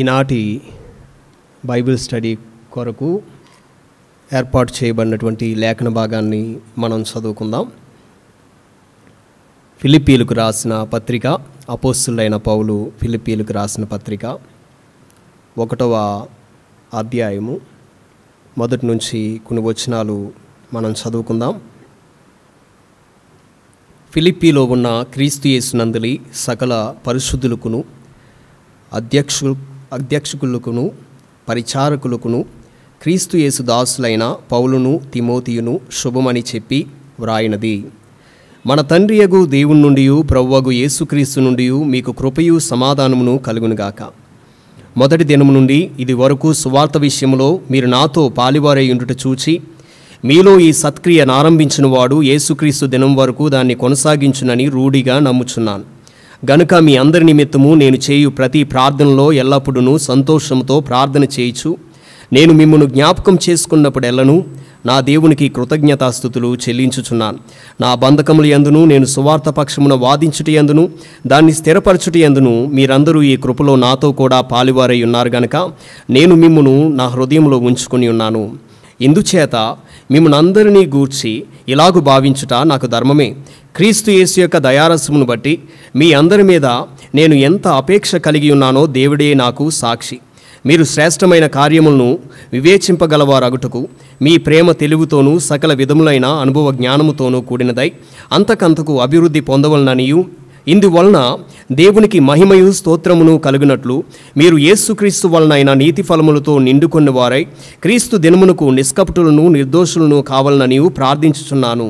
ఈనాటి Bible study కొరకు ఏర్పాటు చేయబడినటువంటి లేఖన భాగాన్ని మనం చదువుకుందాం. ఫిలిప్పీలకు రాసిన పత్రిక, అపోస్తలుడైన పౌలు ఫిలిప్పీలకు రాసిన పత్రిక 1వ అధ్యాయము మొదటి నుంచి కొన్ని వచనాలు మనం చదువుకుందాం. ఫిలిప్పీలో ఉన్న క్రీస్తు యేసునందలి సకల పరిశుద్ధులకును అధ్యక్షకులకును పరిచారకులకును క్రీస్తు యేసు దాసులైన పౌలును తిమోతియును శుభమని చెప్పి వ్రాయినది. మన తండ్రియగు దేవుని నుండి ప్రభువగు యేసుక్రీస్తు నుండి మీకు కృపయు సమాధానమును కలుగునుగాక. మొదటి దినము నుండి ఇది వరకు సువార్త విషయంలో మీరు నాతో పాలివారై ఉండుట చూచి మీలో ఈ సత్క్రియను ఆరంభించిన వాడు యేసుక్రీస్తు దినం వరకు దాన్ని కొనసాగించునని రూఢిగా నమ్ముచున్నాను. గనుక మీ అందరి నిమిత్తము నేను చేయు ప్రతి ప్రార్థనలో ఎల్లప్పుడూ సంతోషంతో ప్రార్థన చేయుచు నేను మిమ్మల్ని జ్ఞాపకం చేసుకున్నప్పుడెల్లను నా దేవునికి కృతజ్ఞతాస్తుతులు చెల్లించుచున్నాను. నా బంధకముల యందును నేను సువార్త పక్షమున వాదించుట యందును దాన్ని స్థిరపరచుట యందును మీరందరూ ఈ కృపలో నాతో కూడా పాలివారై ఉన్నారు గనక నేను మిమ్మును నా హృదయంలో ఉంచుకొని ఉన్నాను. ఇందుచేత మిమ్మల్ని అందరినీ గూర్చి ఇలాగు భావించుట నాకు ధర్మమే. క్రీస్తు యేసు యొక్క దయారసమును బట్టి మీ అందరి మీద నేను ఎంత అపేక్ష కలిగి ఉన్నానో దేవుడే నాకు సాక్షి. మీరు శ్రేష్టమైన కార్యములను వివేచింపగలవారగుటకు మీ ప్రేమ తెలివితోనూ సకల విధములైన అనుభవ జ్ఞానముతోనూ కూడినదై అంతకంతకు అభివృద్ధి పొందవలననియు ఇందువలన దేవునికి మహిమయు స్తోత్రమును కలుగునట్లు మీరు యేసుక్రీస్తు వలనైన నీతి ఫలములతో నిండుకొన్న వారై క్రీస్తు దినమునకు నిష్కపటులను నిర్దోషులను కావాలననియు ప్రార్థించుచున్నాను.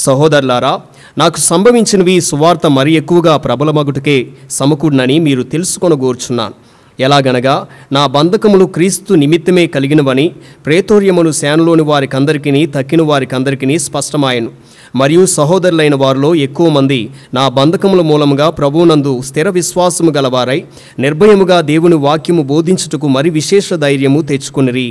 సహోదరులారా, నాకు సంభవించినవి సువార్త మరి ఎక్కువగా ప్రబలమగుటకే సమకూడినని మీరు తెలుసుకొనగోర్చున్నాను. ఎలాగనగా నా బంధకములు క్రీస్తు నిమిత్తమే కలిగినవని ప్రేతోర్యమును సేనలోని వారికందరికీ తక్కిన వారికందరికీ స్పష్టమాయను. మరియు సహోదరులైన వారిలో ఎక్కువ మంది నా బంధకముల మూలముగా ప్రభువునందు స్థిర విశ్వాసము గలవారై నిర్భయముగా దేవుని వాక్యము బోధించుటకు మరి విశేష ధైర్యము తెచ్చుకొనిరి.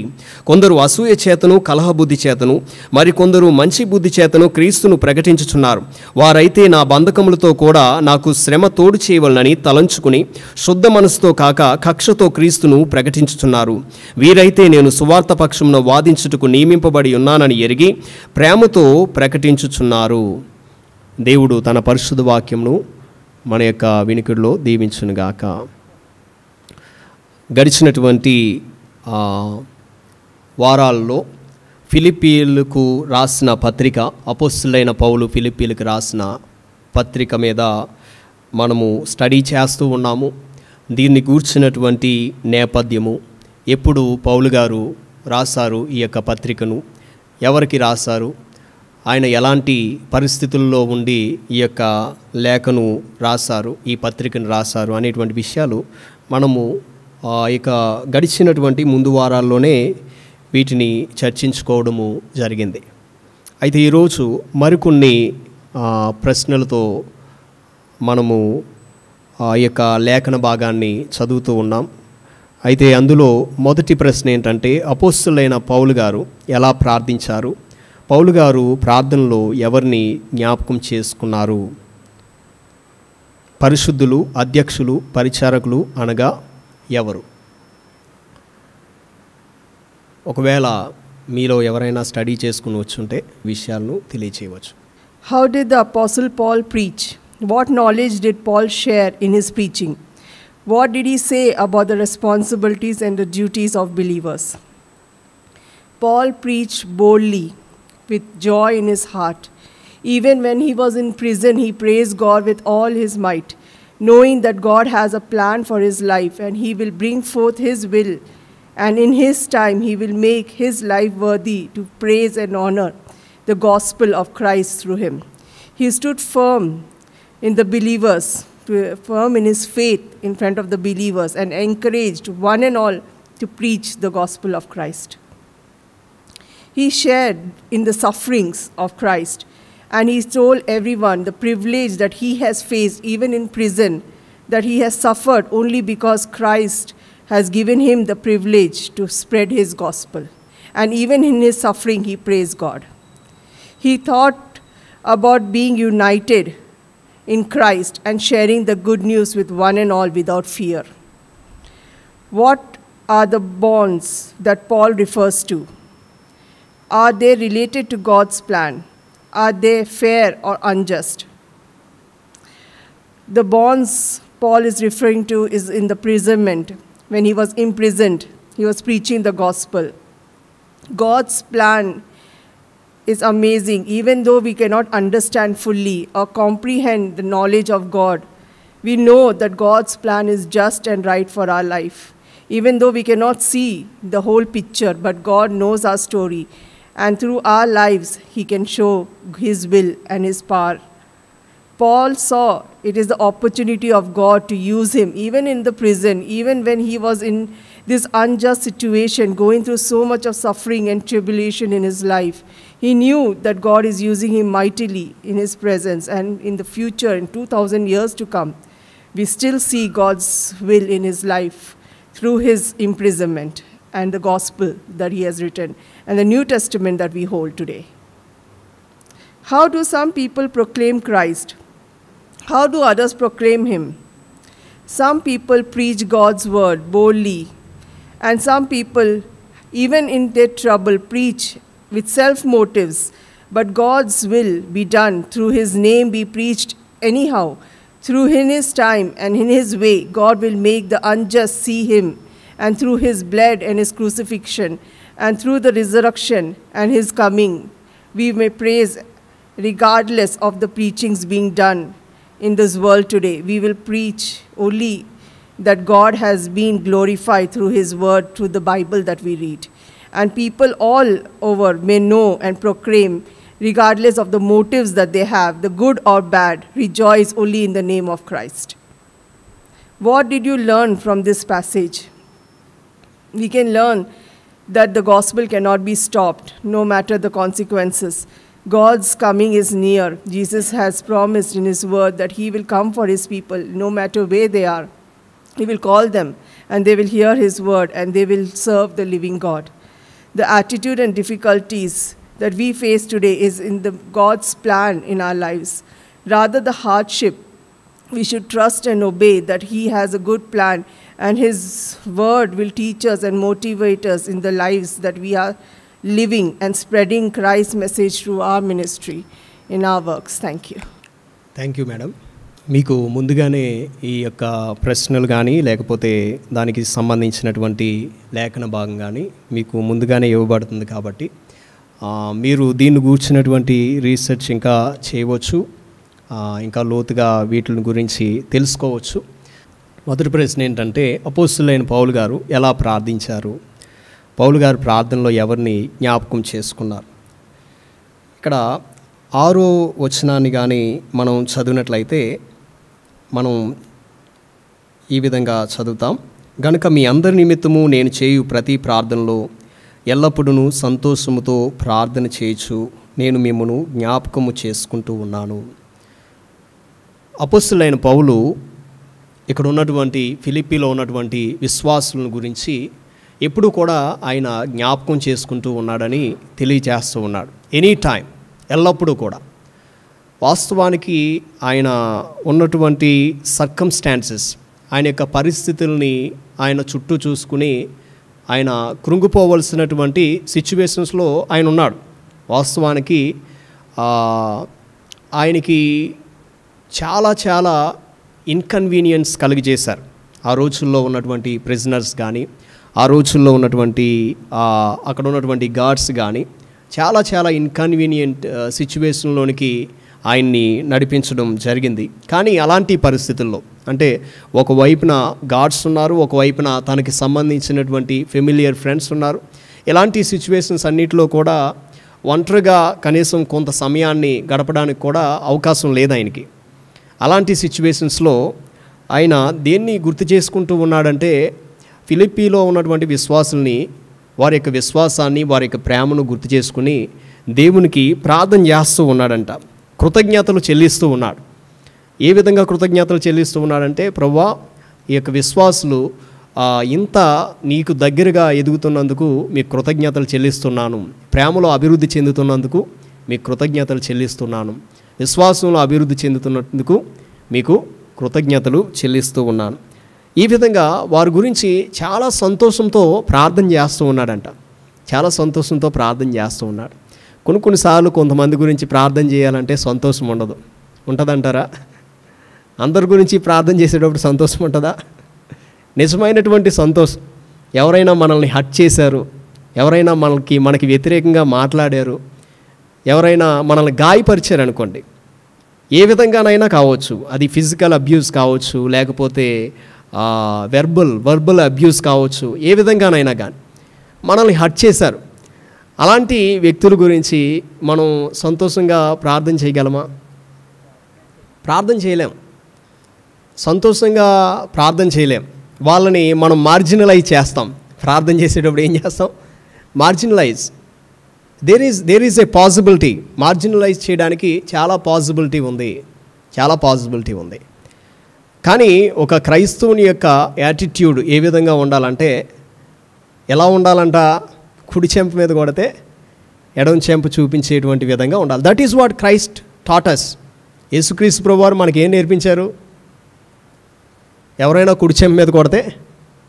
కొందరు అసూయ చేతను కలహ బుద్ధి చేతను మరికొందరు మంచి బుద్ధి చేతను క్రీస్తును ప్రకటించుచున్నారు. వారైతే నా బంధకములతో కూడా నాకు శ్రమ తోడు చేయవలనని తలంచుకుని శుద్ధ మనసుతో కాక కక్షతో క్రీస్తును ప్రకటించుచున్నారు. వీరైతే నేను సువార్త పక్షమున వాదించుటకు నియమింపబడి ఉన్నానని ఎరిగి ప్రేమతో ప్రకటించుచున్నారు. దేవుడు తన పరిశుద్ధ వాక్యమును మన యొక్క వినికిడిలో దీవించునుగాక. గడిచినటువంటి వారాల్లో ఫిలిప్పీలకు రాసిన పత్రిక, అపోస్తలుడైన పౌలు ఫిలిప్పీలకు రాసిన పత్రిక మీద మనము స్టడీ చేస్తూ ఉన్నాము. దీన్ని గూర్చినటువంటి నేపథ్యము, ఎప్పుడు పౌలు గారు రాశారు ఈ యొక్క పత్రికను, ఎవరికి రాశారు, ఆయన ఎలాంటి పరిస్థితుల్లో ఉండి ఈ యొక్క లేఖను రాశారు, ఈ పత్రికను రాశారు అనేటువంటి విషయాలు మనము ఇక గడిచినటువంటి ముందు వారాల్లోనే వీటిని చర్చించుకోవడము జరిగింది. అయితే ఈరోజు మరికొన్ని ప్రశ్నలతో మనము ఈ యొక్క లేఖన భాగాన్ని చదువుతూ ఉన్నాం. అయితే అందులో మొదటి ప్రశ్న ఏంటంటే, అపోస్తలుడైన పౌలు గారు ఎలా ప్రార్థించారు, పౌలు గారు ప్రార్థనలో ఎవరిని జ్ఞాపకం చేసుకున్నారు, పరిశుద్ధులు అధ్యక్షులు పరిచారకులు అనగా ఎవరు? ఒకవేళ మీలో ఎవరైనా స్టడీ చేసుకుని వచ్చుంటే విషయాలను తెలియచేయవచ్చు. How did the Apostle Paul preach? What knowledge did Paul share in his preaching? What did he say about the responsibilities and the duties of believers? Paul preached boldly with joy in his heart. Even when he was in prison, he praised God with all his might, knowing that God has a plan for his life and he will bring forth his will, and in his time he will make his life worthy to praise and honor the gospel of Christ through him. He stood firm in the believers, firm in his faith in front of the believers, and encouraged one and all to preach the gospel of Christ. He shared in the sufferings of Christ, and he told everyone the privilege that he has faced even in prison, that he has suffered only because Christ has given him the privilege to spread his gospel. And even in his suffering, he praised God. He thought about being united in Christ and sharing the good news with one and all without fear. What are the bonds that Paul refers to? Are they related to God's plan? Are they fair or unjust? The bonds Paul is referring to is in the imprisonment. When he was imprisoned, he was preaching the gospel. God's plan is amazing. Even though we cannot understand fully or comprehend the knowledge of God, we know that God's plan is just and right for our life. Even though we cannot see the whole picture, but God knows our story. And through our lives, he can show his will and his power. Paul saw it is the opportunity of God to use him, even in the prison, even when he was in this unjust situation, going through so much of suffering and tribulation in his life. He knew that God is using him mightily in his presence, and in the future, in 2,000 years to come, we still see God's will in his life through his imprisonment and the gospel that he has written and the New Testament that we hold today. How do some people proclaim Christ? How do others proclaim him? Some people preach God's word boldly, and some people, even in their trouble, preach with self-motives, but God's will be done, through his name be preached anyhow. Through in his time and in his way, God will make the unjust see him, and through his blood and his crucifixion, and through the resurrection and his coming, we may praise regardless of the preachings being done in this world today. We will preach only that God has been glorified through his word, through the Bible that we read. And people all over may know and proclaim, regardless of the motives that they have, the good or bad, rejoice only in the name of Christ. What did you learn from this passage? We can learn that the gospel cannot be stopped, no matter the consequences. God's coming is near. Jesus has promised in his word that he will come for his people, no matter where they are. He will call them, and they will hear his word, and they will serve the living God. The attitude and difficulties that we face today is in God's plan in our lives. Rather the hardship, we should trust and obey that he has a good plan, and his word will teach us and motivate us in the lives that we are living and spreading Christ's message through our ministry in our works. Thank you. Thank you madam. మీకు ముందుగానే ఈ యొక్క ప్రశ్నలు కానీ లేకపోతే దానికి సంబంధించినటువంటి లేఖన భాగం కానీ మీకు ముందుగానే ఇవ్వబడుతుంది కాబట్టి మీరు దీన్ని గూర్చినటువంటి రీసెర్చ్ ఇంకా చేయవచ్చు, ఇంకా లోతుగా వీటిని గురించి తెలుసుకోవచ్చు. మొదటి ప్రశ్న ఏంటంటే, అపోస్తలుడైన పౌలు గారు ఎలా ప్రార్థించారు? పౌలు గారు ప్రార్థనలో ఎవరిని జ్ఞాపకం చేసుకున్నారు? ఇక్కడ 6వ వచనాన్ని కానీ మనం చదివినట్లయితే మనం ఈ విధంగా చదువుతాం. గనుక మీ అందరి నిమిత్తము నేను చేయు ప్రతి ప్రార్థనలో ఎల్లప్పుడూ సంతోషముతో ప్రార్థన చేయొచ్చు నేను మిమ్మను జ్ఞాపకము చేసుకుంటూ ఉన్నాను. అపోస్తలుడైన పౌలు ఇక్కడ ఉన్నటువంటి ఫిలిప్పీలో ఉన్నటువంటి విశ్వాసులను గురించి ఎప్పుడూ కూడా ఆయన జ్ఞాపకం చేసుకుంటూ ఉన్నాడని తెలియజేస్తూ ఉన్నాడు. ఎనీ టైం, ఎల్లప్పుడూ కూడా. వాస్తవానికి ఆయన ఉన్నటువంటి సర్కమ్స్టాన్సెస్, ఆయన యొక్క పరిస్థితుల్ని ఆయన చుట్టూ చూసుకుని ఆయన కృంగిపోవలసినటువంటి సిచ్యువేషన్స్లో ఆయన ఉన్నాడు. వాస్తవానికి ఆయనకి చాలా చాలా ఇన్కన్వీనియన్స్ కలిగజేశారు ఆ రోజుల్లో ఉన్నటువంటి ప్రిజనర్స్ కానీ, ఆ రోజుల్లో ఉన్నటువంటి అక్కడ ఉన్నటువంటి గార్డ్స్ కానీ. చాలా చాలా ఇన్కన్వీనియంట్ సిచ్యువేషన్లోనికి ఆయన్ని నడిపించడం జరిగింది. కానీ అలాంటి పరిస్థితుల్లో, అంటే ఒకవైపున గార్డ్స్ ఉన్నారు, ఒకవైపున తనకి సంబంధించినటువంటి ఫెమిలియర్ ఫ్రెండ్స్ ఉన్నారు. ఇలాంటి సిచ్యువేషన్స్ అన్నిటిలో కూడా ఒంటరిగా కనీసం కొంత సమయాన్ని గడపడానికి కూడా అవకాశం లేదు ఆయనకి. అలాంటి సిచ్యువేషన్స్లో ఆయన దేన్ని గుర్తు చేసుకుంటూ ఉన్నాడంటే, ఫిలిప్పీలో ఉన్నటువంటి విశ్వాసుల్ని, వారి యొక్క విశ్వాసాన్ని, వారి యొక్క ప్రేమను గుర్తు చేసుకుని దేవునికి ప్రార్థన చేస్తూ ఉన్నాడంట. కృతజ్ఞతలు చెల్లిస్తూ ఉన్నాడు. ఏ విధంగా కృతజ్ఞతలు చెల్లిస్తూ ఉన్నాడంటే, ప్రభువా, ఈ యొక్క విశ్వాసులు ఇంత నీకు దగ్గరగా ఎదుగుతున్నందుకు మీకు కృతజ్ఞతలు చెల్లిస్తున్నాను, ప్రేమలో అభివృద్ధి చెందుతున్నందుకు మీకు కృతజ్ఞతలు చెల్లిస్తున్నాను, విశ్వాసంలో అభివృద్ధి చెందుతున్నందుకు మీకు కృతజ్ఞతలు చెల్లిస్తూ ఉన్నాను. ఈ విధంగా వారి గురించి చాలా సంతోషంతో ప్రార్థన చేస్తూ ఉన్నాడంట. చాలా సంతోషంతో ప్రార్థన చేస్తూ ఉన్నాడు. కొన్నిసార్లు కొంతమంది గురించి ప్రార్థన చేయాలంటే సంతోషం ఉండదు. ఉంటుందంటారా? అందరి గురించి ప్రార్థన చేసేటప్పుడు సంతోషం ఉంటుందా? నిజమైనటువంటి సంతోషం, ఎవరైనా మనల్ని హర్ట్ చేశారు, ఎవరైనా మనకి వ్యతిరేకంగా మాట్లాడారు, ఎవరైనా మనల్ని గాయపరిచారు అనుకోండి, ఏ విధంగానైనా కావచ్చు, అది ఫిజికల్ అబ్యూస్ కావచ్చు, లేకపోతే వర్బల్ అబ్యూస్ కావచ్చు, ఏ విధంగానైనా కానీ మనల్ని హర్ట్ చేశారు. అలాంటి వ్యక్తుల గురించి మనం సంతోషంగా ప్రార్థన చేయగలమా? ప్రార్థన చేయలేం. సంతోషంగా ప్రార్థన చేయలేం. వాళ్ళని మనం మార్జినలైజ్ చేస్తాం. ప్రార్థన చేసేటప్పుడు ఏం చేస్తాం? Marginalize. There is a possibility. Marginalize చేయడానికి చాలా పాసిబిలిటీ ఉంది. కానీ ఒక క్రైస్తవుని యొక్క యాటిట్యూడ్ ఏ విధంగా ఉండాలంటే, ఎలా ఉండాలంట? కుడి చెంప మీద కొడితే ఎడమ చెంప చూపించేటువంటి విధంగా ఉండాలి. That is what Christ taught us. యేసుక్రీస్తు ప్రభువారు మనకి ఏం నేర్పించారు? ఎవరైనా కుడి చెంప మీద కొడితే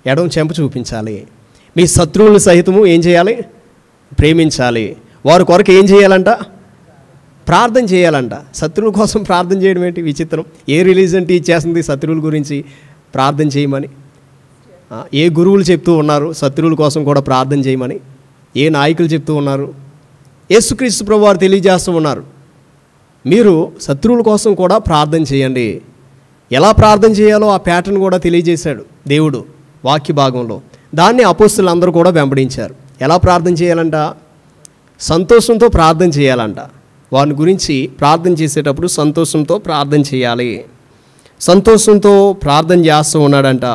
ఎడమ చెంప చూపించాలి. మీ శత్రువులు సహితము ఏం చేయాలి? ప్రేమించాలి. వారి కొరకు ఏం చేయాలంట? ప్రార్థన చేయాలంట. శత్రువుల కోసం ప్రార్థన చేయడం ఏంటి విచిత్రం? ఏ రిలీజన్ టీచ్ చేస్తుంది శత్రువుల గురించి ప్రార్థన చేయమని? ఏ గురువులు చెప్తూ ఉన్నారు శత్రువుల కోసం కూడా ప్రార్థన చేయమని? ఏ నాయకులు చెప్తూ ఉన్నారు? యేసుక్రీస్తు ప్రభువారు తెలియజేస్తూ ఉన్నారు, మీరు శత్రువుల కోసం కూడా ప్రార్థన చేయండి. ఎలా ప్రార్థన చేయాలో ఆ ప్యాటర్న్ కూడా తెలియజేశాడు దేవుడు వాక్య భాగంలో. దాన్ని అపోస్తలులందరూ కూడా వెంబడించారు. ఎలా ప్రార్థన చేయాలంట? సంతోషంతో ప్రార్థన చేయాలంట. వారి గురించి ప్రార్థన చేసేటప్పుడు సంతోషంతో ప్రార్థన చేయాలి. సంతోషంతో ప్రార్థన చేస్తూ ఉన్నాడంట.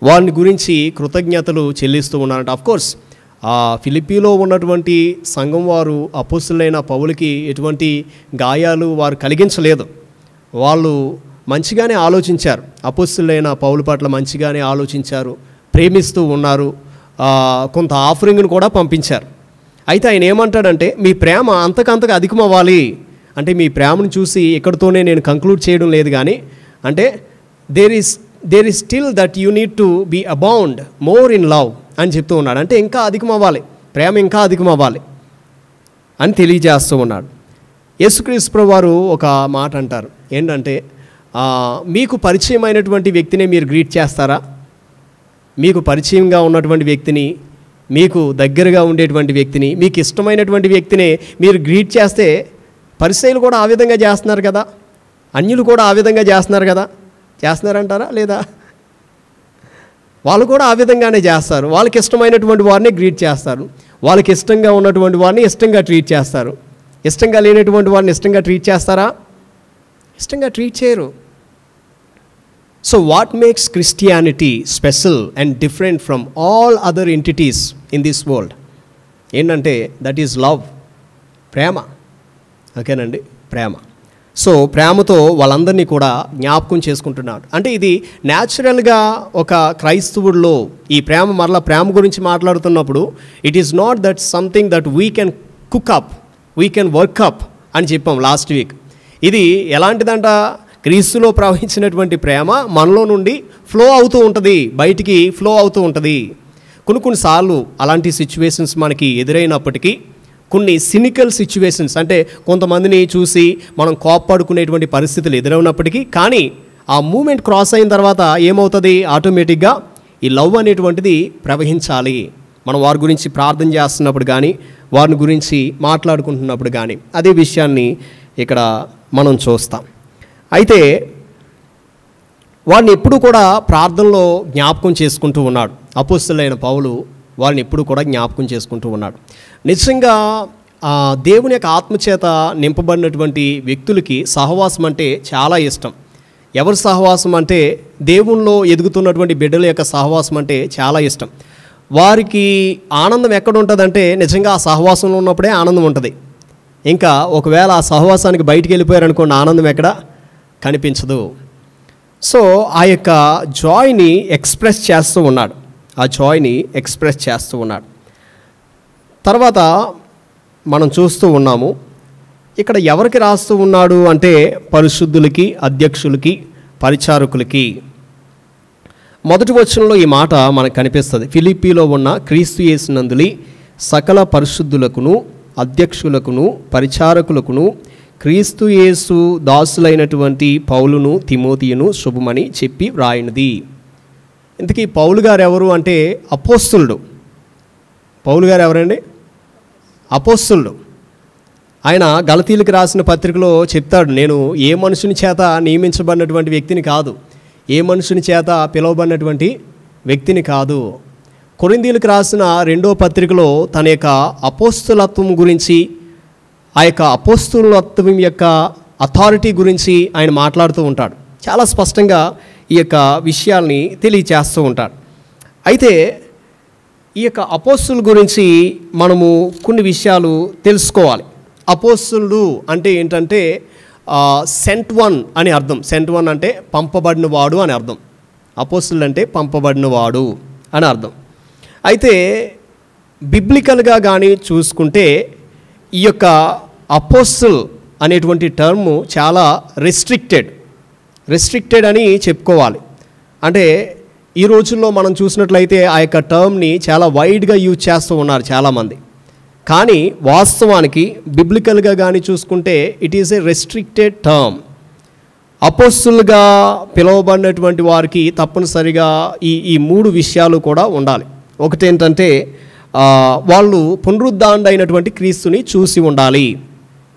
వారిని గురించి కృతజ్ఞతలు చెల్లిస్తూ ఉన్నారంట. అఫ్కోర్స్ ఫిలిప్పీలో ఉన్నటువంటి సంఘం వారు అపోస్తలులైన పౌలుకి ఎటువంటి గాయాలు వారు కలిగించలేదు. వాళ్ళు మంచిగానే ఆలోచించారు. అపోస్తలులైన పౌలు పట్ల మంచిగానే ఆలోచించారు, ప్రేమిస్తూ ఉన్నారు. కొంత ఆఫరింగ్ను కూడా పంపించారు. అయితే ఆయన ఏమంటాడంటే, మీ ప్రేమ అంతకంతగా అధికమవ్వాలి. అంటే మీ ప్రేమను చూసి ఇక్కడితోనే నేను కంక్లూడ్ చేయడం లేదు, కానీ అంటే there is still that you need to be abound more in love అని చెప్తూ ఉన్నాడు. అంటే ఇంకా అధికమవ్వాలి, ప్రేమ ఇంకా అధికమవ్వాలి అని తెలియజేస్తూ ఉన్నాడు. యేసుక్రీస్తు ప్రభువారు ఒక మాట అంటారు, ఏంటంటే మీకు పరిచయమైనటువంటి వ్యక్తిని మీరు గ్రీట్ చేస్తారా? మీకు పరిచయంగా ఉన్నటువంటి వ్యక్తిని, మీకు దగ్గరగా ఉండేటువంటి వ్యక్తిని, మీకు ఇష్టమైనటువంటి వ్యక్తిని మీరు గ్రీట్ చేస్తే, పరిసయ్యులు కూడా ఆ విధంగా చేస్తున్నారు కదా, అన్యులు కూడా ఆ విధంగా చేస్తున్నారు కదా, చేస్తున్నారంటారా లేదా? వాళ్ళు కూడా ఆ విధంగానే చేస్తారు. వాళ్ళకి ఇష్టమైనటువంటి వారిని గ్రీట్ చేస్తారు. వాళ్ళకి ఇష్టంగా ఉన్నటువంటి వారిని ఇష్టంగా ట్రీట్ చేస్తారు. ఇష్టంగా లేనటువంటి వారిని ఇష్టంగా ట్రీట్ చేస్తారా? ఇష్టంగా ట్రీట్ చేయరు. So what makes Christianity special and different from all other entities in this world ఏంటంటే, దట్ ఈజ్ లవ్, ప్రేమ. ఓకేనండి, ప్రేమ. సో ప్రేమతో వాళ్ళందరినీ కూడా జ్ఞాపకం చేసుకుంటున్నాడు. అంటే ఇది న్యాచురల్గా ఒక క్రైస్తవుడిలో ఈ ప్రేమ, మరలా ప్రేమ గురించి మాట్లాడుతున్నప్పుడు it is not that something that we can cook up, we can work up అని చెప్పాం లాస్ట్ వీక్. ఇది ఎలాంటిదంట? క్రీస్తులో ప్రవహించినటువంటి ప్రేమ మనలో నుండి ఫ్లో అవుతూ ఉంటుంది, బయటికి ఫ్లో అవుతూ ఉంటుంది. కొన్నిసార్లు అలాంటి సిచ్యువేషన్స్ మనకి ఎదురైనప్పటికీ, కొన్ని సినికల్ సిచ్యువేషన్స్, అంటే కొంతమందిని చూసి మనం కోప్పడుకునేటువంటి పరిస్థితులు ఎదురైనప్పటికీ, కానీ ఆ మూమెంట్ క్రాస్ అయిన తర్వాత ఏమవుతుంది? ఆటోమేటిక్గా ఈ లవ్ అనేటువంటిది ప్రవహించాలి. మనం వారి గురించి ప్రార్థన చేస్తున్నప్పుడు కానీ, వారిని గురించి మాట్లాడుకుంటున్నప్పుడు కానీ అదే విషయాన్ని ఇక్కడ మనం చూస్తాం. అయితే వాడిని ఎప్పుడు కూడా ప్రార్థనలో జ్ఞాపకం చేసుకుంటూ ఉన్నాడు. అపోస్తలులైన పౌలు వారిని ఎప్పుడు కూడా జ్ఞాపకం చేసుకుంటూ ఉన్నాడు. నిజంగా దేవుని యొక్క ఆత్మచేత నింపబడినటువంటి వ్యక్తులకి సహవాసం అంటే చాలా ఇష్టం. ఎవరి సహవాసం అంటే, దేవునిలో ఎదుగుతున్నటువంటి బిడ్డల యొక్క సహవాసం అంటే చాలా ఇష్టం. వారికి ఆనందం ఎక్కడ ఉంటుందంటే, నిజంగా ఆ సహవాసంలో ఉన్నప్పుడే ఆనందం ఉంటుంది. ఇంకా ఒకవేళ ఆ సహవాసానికి బయటికి వెళ్ళిపోయారనుకోండి, ఆనందం ఎక్కడ కనిపించదు. సో ఆ యొక్క జాయ్ని ఎక్స్ప్రెస్ చేస్తూ ఉన్నాడు. తర్వాత మనం చూస్తూ ఉన్నాము, ఇక్కడ ఎవరికి రాస్తూ ఉన్నాడు అంటే, పరిశుద్ధులకి, అధ్యక్షులకి, పరిచారకులకి. మొదటి వచనంలో ఈ మాట మనకు కనిపిస్తుంది. ఫిలిప్పీలో ఉన్న క్రీస్తు యేసునందులి సకల పరిశుద్ధులకును అధ్యక్షులకును పరిచారకులకును క్రీస్తు యేసు దాసులైనటువంటి పౌలును తిమోతియును శుభమని చెప్పి వ్రాయినది. ఇంతకీ పౌలు గారు ఎవరు అంటే అపోస్తులుడు. పౌలు గారు ఎవరండి? అపోస్తులుడు. ఆయన గలతీలకు రాసిన పత్రికలో చెప్తాడు, నేను ఏ మనుషుని చేత నియమించబడినటువంటి వ్యక్తిని కాదు, ఏ మనుషుని చేత పిలువబడినటువంటి వ్యక్తిని కాదు. కొరింథీయులకు రాసిన 2వ పత్రికలో తన యొక్క అపోస్తులత్వం గురించి, ఆ యొక్క అపోస్తులత్వం యొక్క అథారిటీ గురించి ఆయన మాట్లాడుతూ ఉంటాడు. చాలా స్పష్టంగా ఈ యొక్క విషయాల్ని తెలియచేస్తూ ఉంటాడు. అయితే ఈ యొక్క అపోస్తుల గురించి మనము కొన్ని విషయాలు తెలుసుకోవాలి. అపోస్తులుడు అంటే ఏంటంటే సెంట్ వన్ అని అర్థం. సెంట్ వన్ అంటే పంపబడిన వాడు అని అర్థం. అపోస్తులు అంటే పంపబడిన వాడు అని అర్థం. అయితే బిబ్లికల్గా కానీ చూసుకుంటే ఈ యొక్క అపోస్తుల్ అనేటువంటి టర్ము చాలా రెస్ట్రిక్టెడ్ అని చెప్పుకోవాలి. అంటే ఈ రోజుల్లో మనం చూసినట్లయితే ఆ యొక్క టర్మ్ని చాలా వైడ్గా యూజ్ చేస్తూ ఉన్నారు చాలామంది. కానీ వాస్తవానికి బిబ్లికల్గా కానీ చూసుకుంటే it is a restricted term. అపోస్తులుగా పిలువబడినటువంటి వారికి తప్పనిసరిగా ఈ 3 విషయాలు కూడా ఉండాలి. ఒకటేంటంటే వాళ్ళు పునరుద్ధానుడైనటువంటి క్రీస్తుని చూసి ఉండాలి.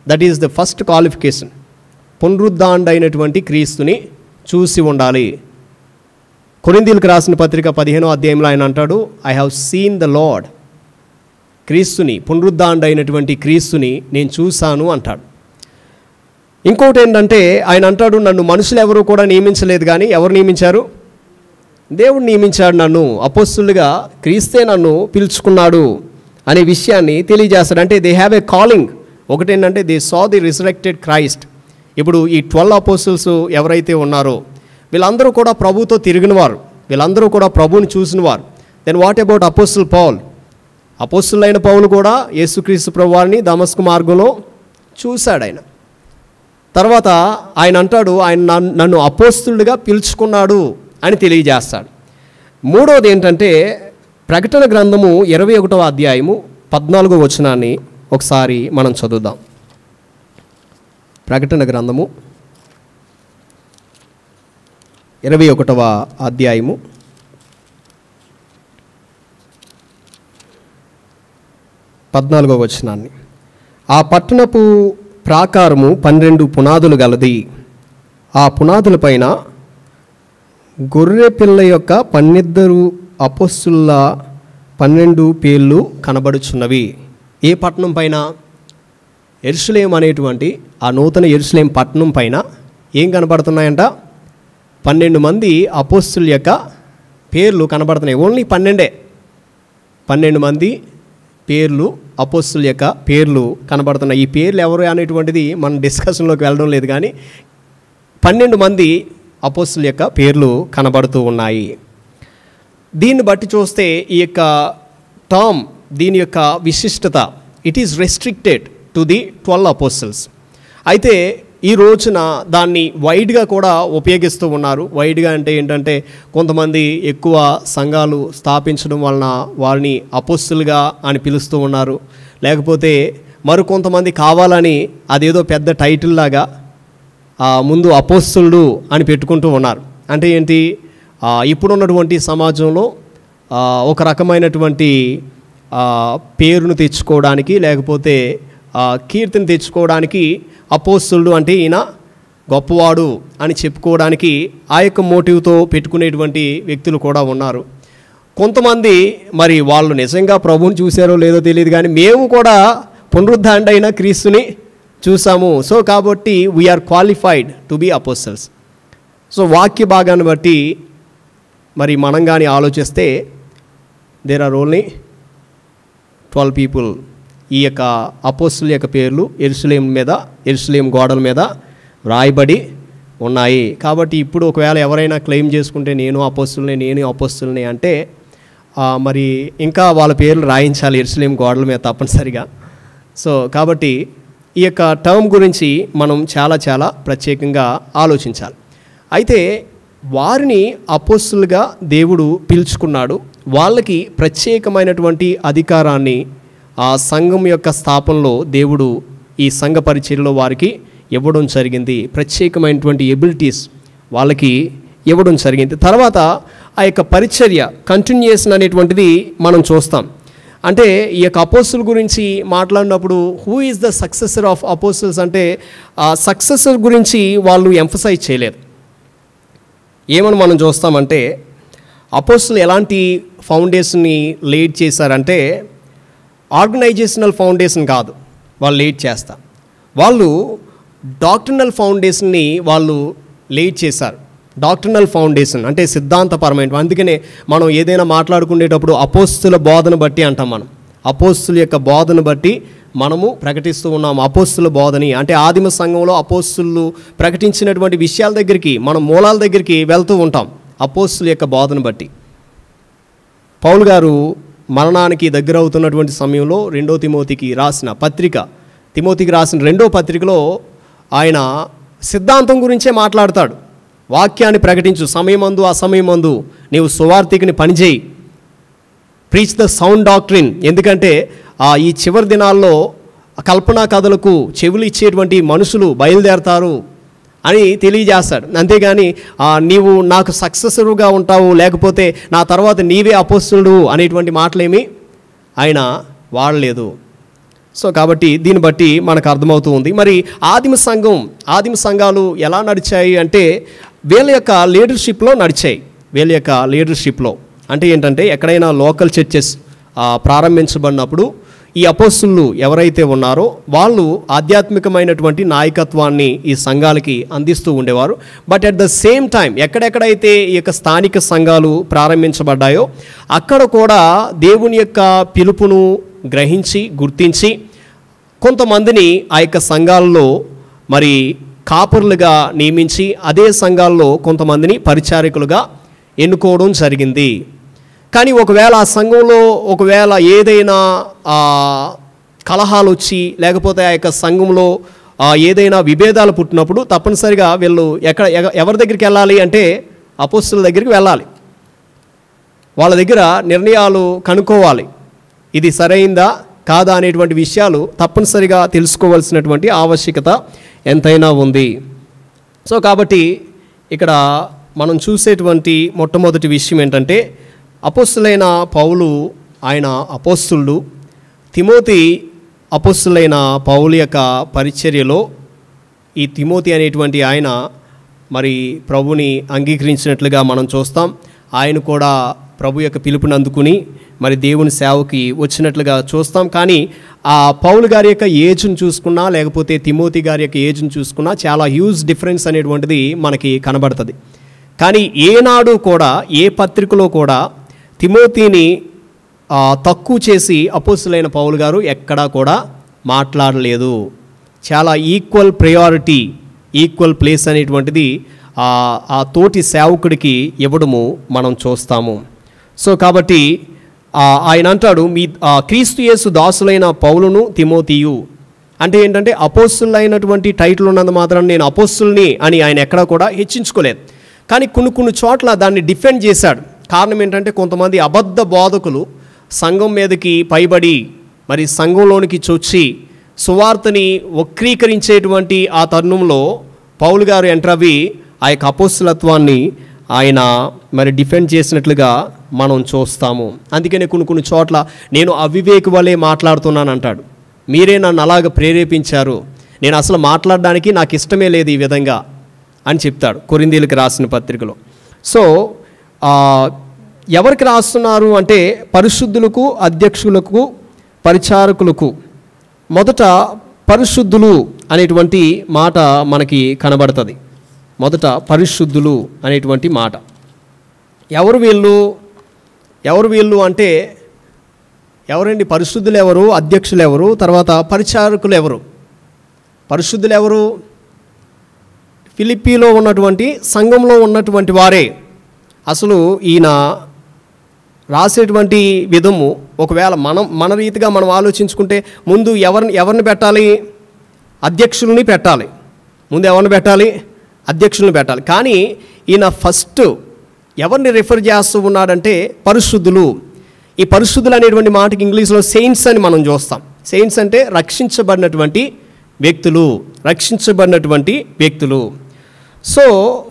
That is the first qualification. పునరుద్ధానుడైనటువంటి క్రీస్తుని చూసి ఉండాలి. కొరింథీయులకు రాసిన పత్రిక 15వ అధ్యాయంలో ఆయన అంటాడు, I have seen the lord. క్రీస్తుని, పునరుద్ధానుడైనటువంటి క్రీస్తుని నేను చూశాను అంటాడు. ఇంకోటి ఏంటంటే ఆయన అంటాడు, నన్ను మనుషులు ఎవరు కూడా నియమించలేదు, కానీ ఎవరు నియమించారు? దేవుడు నియమించాడు నన్ను. అపోస్తులుగా క్రీస్తే నన్ను పిలుచుకున్నాడు అనే విషయాన్ని తెలియజేస్తాడు. అంటే దే హ్యావ్ ఏ కాలింగ్. ఒకటేంటంటే they saw the resurrected Christ. ఇప్పుడు ఈ 12 అపోస్టల్స్ ఎవరైతే ఉన్నారో వీళ్ళందరూ కూడా ప్రభువుతో తిరిగినవారు, వీళ్ళందరూ కూడా ప్రభువుని చూసినవారు. Then what about apostle Paul? అపోస్తులైన పౌలు కూడా యేసుక్రీస్తు ప్రభువారిని దమస్కు మార్గంలో చూశాడు ఆయన. తర్వాత ఆయన అంటాడు, ఆయన నన్ను అపోస్తులుగా పిలుచుకున్నాడు అని తెలియజేస్తాడు. మూడవది ఏంటంటే ప్రకటన గ్రంథము 21వ అధ్యాయము 14వ వచనాన్ని ఒకసారి మనం చదువుదాం. ప్రకటన గ్రంథము 21వ అధ్యాయము 14వ వచనాన్ని. ఆ పట్టణపు ప్రాకారము 12 పునాదులు గలది. ఆ పునాదులపైన గొర్రె పిల్ల యొక్క 12 అపోస్తుల 12 పేర్లు కనబడుచున్నవి. ఏ పట్టణం పైన? యెరూషలేము అనేటువంటి ఆ నూతన యెరూషలేము పట్టణం పైన ఏం కనబడుతున్నాయంట? 12 మంది అపోస్తుల యొక్క పేర్లు కనబడుతున్నాయి. ఓన్లీ 12 మంది పేర్లు, అపోస్తుల యొక్క పేర్లు కనబడుతున్నాయి. ఈ పేర్లు ఎవరు అనేటువంటిది మనం డిస్కషన్లోకి వెళ్ళడం లేదు, కానీ 12 మంది అపోస్తుల యొక్క పేర్లు కనబడుతూ ఉన్నాయి. దీన్ని బట్టి చూస్తే ఈ యొక్క టర్మ్, దీని యొక్క విశిష్టత, it is restricted to the 12 apostles. అయితే ఈ రోజున దాన్ని వైడ్గా కూడా ఉపయోగిస్తూ ఉన్నారు. వైడ్గా అంటే ఏంటంటే కొంతమంది ఎక్కువ సంఘాలు స్థాపించడం వలన వారిని అపోస్తులుగా అని పిలుస్తూ ఉన్నారు. లేకపోతే మరికొంతమంది కావాలని అదేదో పెద్ద టైటిల్ లాగా ముందు అపోస్తులుడు అని పెట్టుకుంటూ ఉన్నారు. అంటే ఏంటి? ఇప్పుడున్నటువంటి సమాజంలో ఒక రకమైనటువంటి పేరును తెచ్చుకోవడానికి, లేకపోతే కీర్తిని తెచ్చుకోవడానికి అపోస్తులుడు అంటే ఈయన గొప్పవాడు అని చెప్పుకోవడానికి ఆ యొక్క మోటివ్తో పెట్టుకునేటువంటి వ్యక్తులు కూడా ఉన్నారు. కొంతమంది మరి వాళ్ళు నిజంగా ప్రభువుని చూశారో లేదో తెలియదు, కానీ మేము కూడా పునరుద్ధానుడైన క్రీస్తుని చూసాము, సో కాబట్టి we are qualified to be apostles. So వాక్య భాగాన్ని బట్టి మరి మనం కానీ ఆలోచిస్తే దేర్ ఆర్ ఓన్లీ 12 పీపుల్. ఈ యొక్క అపోస్తుల యొక్క పేర్లు యెరూషలేము గోడల మీద రాయబడి ఉన్నాయి. కాబట్టి ఇప్పుడు ఒకవేళ ఎవరైనా క్లెయిమ్ చేసుకుంటే నేను అపోస్తుల్ని అంటే మరి ఇంకా వాళ్ళ పేర్లు రాయించాలి యెరూషలేము గోడల మీద తప్పనిసరిగా. సో కాబట్టి ఈ యొక్క టర్మ్ గురించి మనం చాలా ప్రత్యేకంగా ఆలోచించాలి. అయితే వారిని అపోస్తులుగా దేవుడు పిలుచుకున్నాడు. వాళ్ళకి ప్రత్యేకమైనటువంటి అధికారాన్ని ఆ సంఘం యొక్క స్థాపనలో దేవుడు ఈ సంఘ పరిచర్యలో వారికి ఇవ్వడం జరిగింది. ప్రత్యేకమైనటువంటి ఎబిలిటీస్ వాళ్ళకి ఇవ్వడం జరిగింది. తర్వాత ఆ యొక్క పరిచర్య కంటిన్యూయేషన్ అనేటువంటిది మనం చూస్తాం. అంటే ఈ యొక్క అపోస్తుల గురించి మాట్లాడినప్పుడు who is the successor of అపోస్తుల్స్ అంటే ఆ సక్సెసర్ గురించి వాళ్ళు ఎంఫసైజ్ చేయలేదు. ఏమని మనం చూస్తామంటే అపోస్తులు ఎలాంటి ఫౌండేషన్ని లేడ్ చేశారంటే ఆర్గనైజేషనల్ ఫౌండేషన్ కాదు వాళ్ళు లేడ్ చేస్తారు. వాళ్ళు డాక్ట్రినల్ ఫౌండేషన్ని వాళ్ళు లేడ్ చేశారు. డాక్ట్రినల్ ఫౌండేషన్ అంటే సిద్ధాంతపరమైన. అందుకనే మనం ఏదైనా మాట్లాడుకునేటప్పుడు అపోస్తుల బోధన బట్టి అంటాం. మనం అపోస్తుల యొక్క బోధన బట్టి మనము ప్రకటిస్తూ ఉన్నాము. అపోస్తుల బోధని అంటే ఆదిమ సంఘంలో అపోస్తులు ప్రకటించినటువంటి విషయాల దగ్గరికి మనం మూలాల దగ్గరికి వెళ్తూ ఉంటాం అపోస్తుల యొక్క బోధన బట్టి. పౌలు గారు మరణానికి దగ్గర అవుతున్నటువంటి సమయంలో 2 తిమోతికి రాసిన పత్రిక, తిమోతికి రాసిన 2వ పత్రికలో ఆయన సిద్ధాంతం గురించే మాట్లాడతాడు. వాక్యాన్ని ప్రకటించు, సమయమందు అసమయమందు నీవు సువార్తికుని పనిచేయి, ప్రీచ్ ద సౌండ్ డాక్ట్రిన్. ఎందుకంటే ఈ చివరి దినాల్లో కల్పనా కథలకు చెవులు ఇచ్చేటువంటి మనుషులు బయలుదేరతారు అని తెలియజేస్తాడు. అంతేగాని నీవు నాకు సక్సెసరుగా ఉంటావు, లేకపోతే నా తర్వాత నీవే అపోస్తులుడు అనేటువంటి మాటలేమి ఆయన వాడలేదు. సో కాబట్టి దీన్ని బట్టి మనకు అర్థమవుతూ ఉంది. మరి ఆదిమ సంఘాలు ఎలా నడిచాయి అంటే వీళ్ళ యొక్క లీడర్షిప్లో నడిచాయి. వీళ్ళ యొక్క లీడర్షిప్లో అంటే ఏంటంటే ఎక్కడైనా లోకల్ చర్చెస్ ప్రారంభించబడినప్పుడు ఈ అపోస్తులు ఎవరైతే ఉన్నారో వాళ్ళు ఆధ్యాత్మికమైనటువంటి నాయకత్వాన్ని ఈ సంఘాలకి అందిస్తూ ఉండేవారు. But at the same time ఎక్కడెక్కడైతే ఈ యొక్క స్థానిక సంఘాలు ప్రారంభించబడ్డాయో అక్కడ కూడా దేవుని యొక్క పిలుపును గ్రహించి గుర్తించి కొంతమందిని ఆ యొక్క సంఘాల్లో మరి కాపరులుగా నియమించి అదే సంఘాల్లో కొంతమందిని పరిచారకులుగా ఎన్నుకోవడం జరిగింది. కానీ ఒకవేళ ఆ సంఘంలో ఒకవేళ ఏదైనా కలహాలు వచ్చి లేకపోతే ఆ యొక్క సంఘంలో ఏదైనా విభేదాలు పుట్టినప్పుడు తప్పనిసరిగా వీళ్ళు ఎవరి దగ్గరికి వెళ్ళాలి అంటే అపోస్తుల దగ్గరికి వెళ్ళాలి. వాళ్ళ దగ్గర నిర్ణయాలు కనుక్కోవాలి. ఇది సరైందా కాదా అనేటువంటి విషయాలు తప్పనిసరిగా తెలుసుకోవాల్సినటువంటి ఆవశ్యకత ఎంతైనా ఉంది. సో కాబట్టి ఇక్కడ మనం చూసేటువంటి మొట్టమొదటి విషయం ఏంటంటే అపోస్తులైన పౌలు ఆయన అపోస్తులుడు, తిమోతి అపోస్తులైన పౌలు యొక్క పరిచర్యలో ఈ తిమోతి అనేటువంటి ఆయన మరి ప్రభుని అంగీకరించినట్లుగా మనం చూస్తాం. ఆయన కూడా ప్రభు యొక్క పిలుపుని అందుకుని మరి దేవుని సేవకి వచ్చినట్లుగా చూస్తాం. కానీ ఆ పౌలు గారి యొక్క ఏజ్ను చూసుకున్నా లేకపోతే తిమోతి గారి యొక్క ఏజ్ను చూసుకున్నా చాలా హ్యూజ్ డిఫరెన్స్ అనేటువంటిది మనకి కనబడుతుంది. కానీ ఏనాడు కూడా ఏ పత్రికలో కూడా తిమోతిని తక్కువ చేసి అపోస్తులైన పౌలు గారు ఎక్కడా కూడా మాట్లాడలేదు. చాలా ఈక్వల్ ప్రయారిటీ, ఈక్వల్ ప్లేస్ అనేటువంటిది ఆ తోటి సేవకుడికి ఇవ్వడము మనం చూస్తాము. సో కాబట్టి ఆయన అంటాడు మీ క్రీస్తు యేసు దాసులైన పౌలును తిమోతియు అంటే ఏంటంటే అపోస్తులైనటువంటి టైటిల్ ఉన్నందు మాత్రం నేను అపోస్తుల్ని అని ఆయన ఎక్కడా కూడా హెచ్చించుకోలేదు. కానీ కొన్ని చోట్ల దాన్ని డిఫెండ్ చేశాడు. కారణం ఏంటంటే కొంతమంది అబద్ధ బోధకులు సంఘం మీదకి పైబడి మరి సంఘంలోనికి చొచ్చి సువార్తని వక్రీకరించేటువంటి ఆ తరుణంలో పౌలు గారు ఎంట్రవి ఆ యొక్క అపోస్తులత్వాన్ని ఆయన మరి డిఫెండ్ చేసినట్లుగా మనం చూస్తాము. అందుకనే కొన్ని చోట్ల నేను అవివేకి వలె మాట్లాడుతున్నాను అంటాడు. మీరే నన్ను అలాగ ప్రేరేపించారు, నేను అసలు మాట్లాడడానికి నాకు ఇష్టమే లేదు ఈ విధంగా అని చెప్తాడు కొరింథీయులకు రాసిన పత్రికలో. సో ఎవరికి రాస్తున్నారు అంటే పరిశుద్ధులకు, అధ్యక్షులకు, పరిచారకులకు. మొదట పరిశుద్ధులు అనేటువంటి మాట మనకి కనబడుతుంది. మొదట పరిశుద్ధులు అనేటువంటి మాట. ఎవరు వీళ్ళు అంటే ఎవరండి? పరిశుద్ధులు ఎవరు? అధ్యక్షులు ఎవరు? తర్వాత పరిచారకులు ఎవరు? పరిశుద్ధులు ఎవరు? ఫిలిప్పీలో ఉన్నటువంటి సంఘంలో ఉన్నటువంటి వారే. అసలు ఈయన రాసేటువంటి విధము ఒకవేళ మన రీతిగా మనం ఆలోచించుకుంటే ముందు ఎవరిని పెట్టాలి? అధ్యక్షుల్ని పెట్టాలి. ముందు ఎవరిని పెట్టాలి? అధ్యక్షులను పెట్టాలి. కానీ ఈయన ఫస్ట్ ఎవరిని రిఫర్ చేస్తూ ఉన్నాడంటే పరిశుద్ధులు. ఈ పరిశుద్ధులు అనేటువంటి మాటకి ఇంగ్లీష్లో సెయింట్స్ అని మనం చూస్తాం. సెయింట్స్ అంటే రక్షించబడినటువంటి వ్యక్తులు, రక్షించబడినటువంటి వ్యక్తులు. So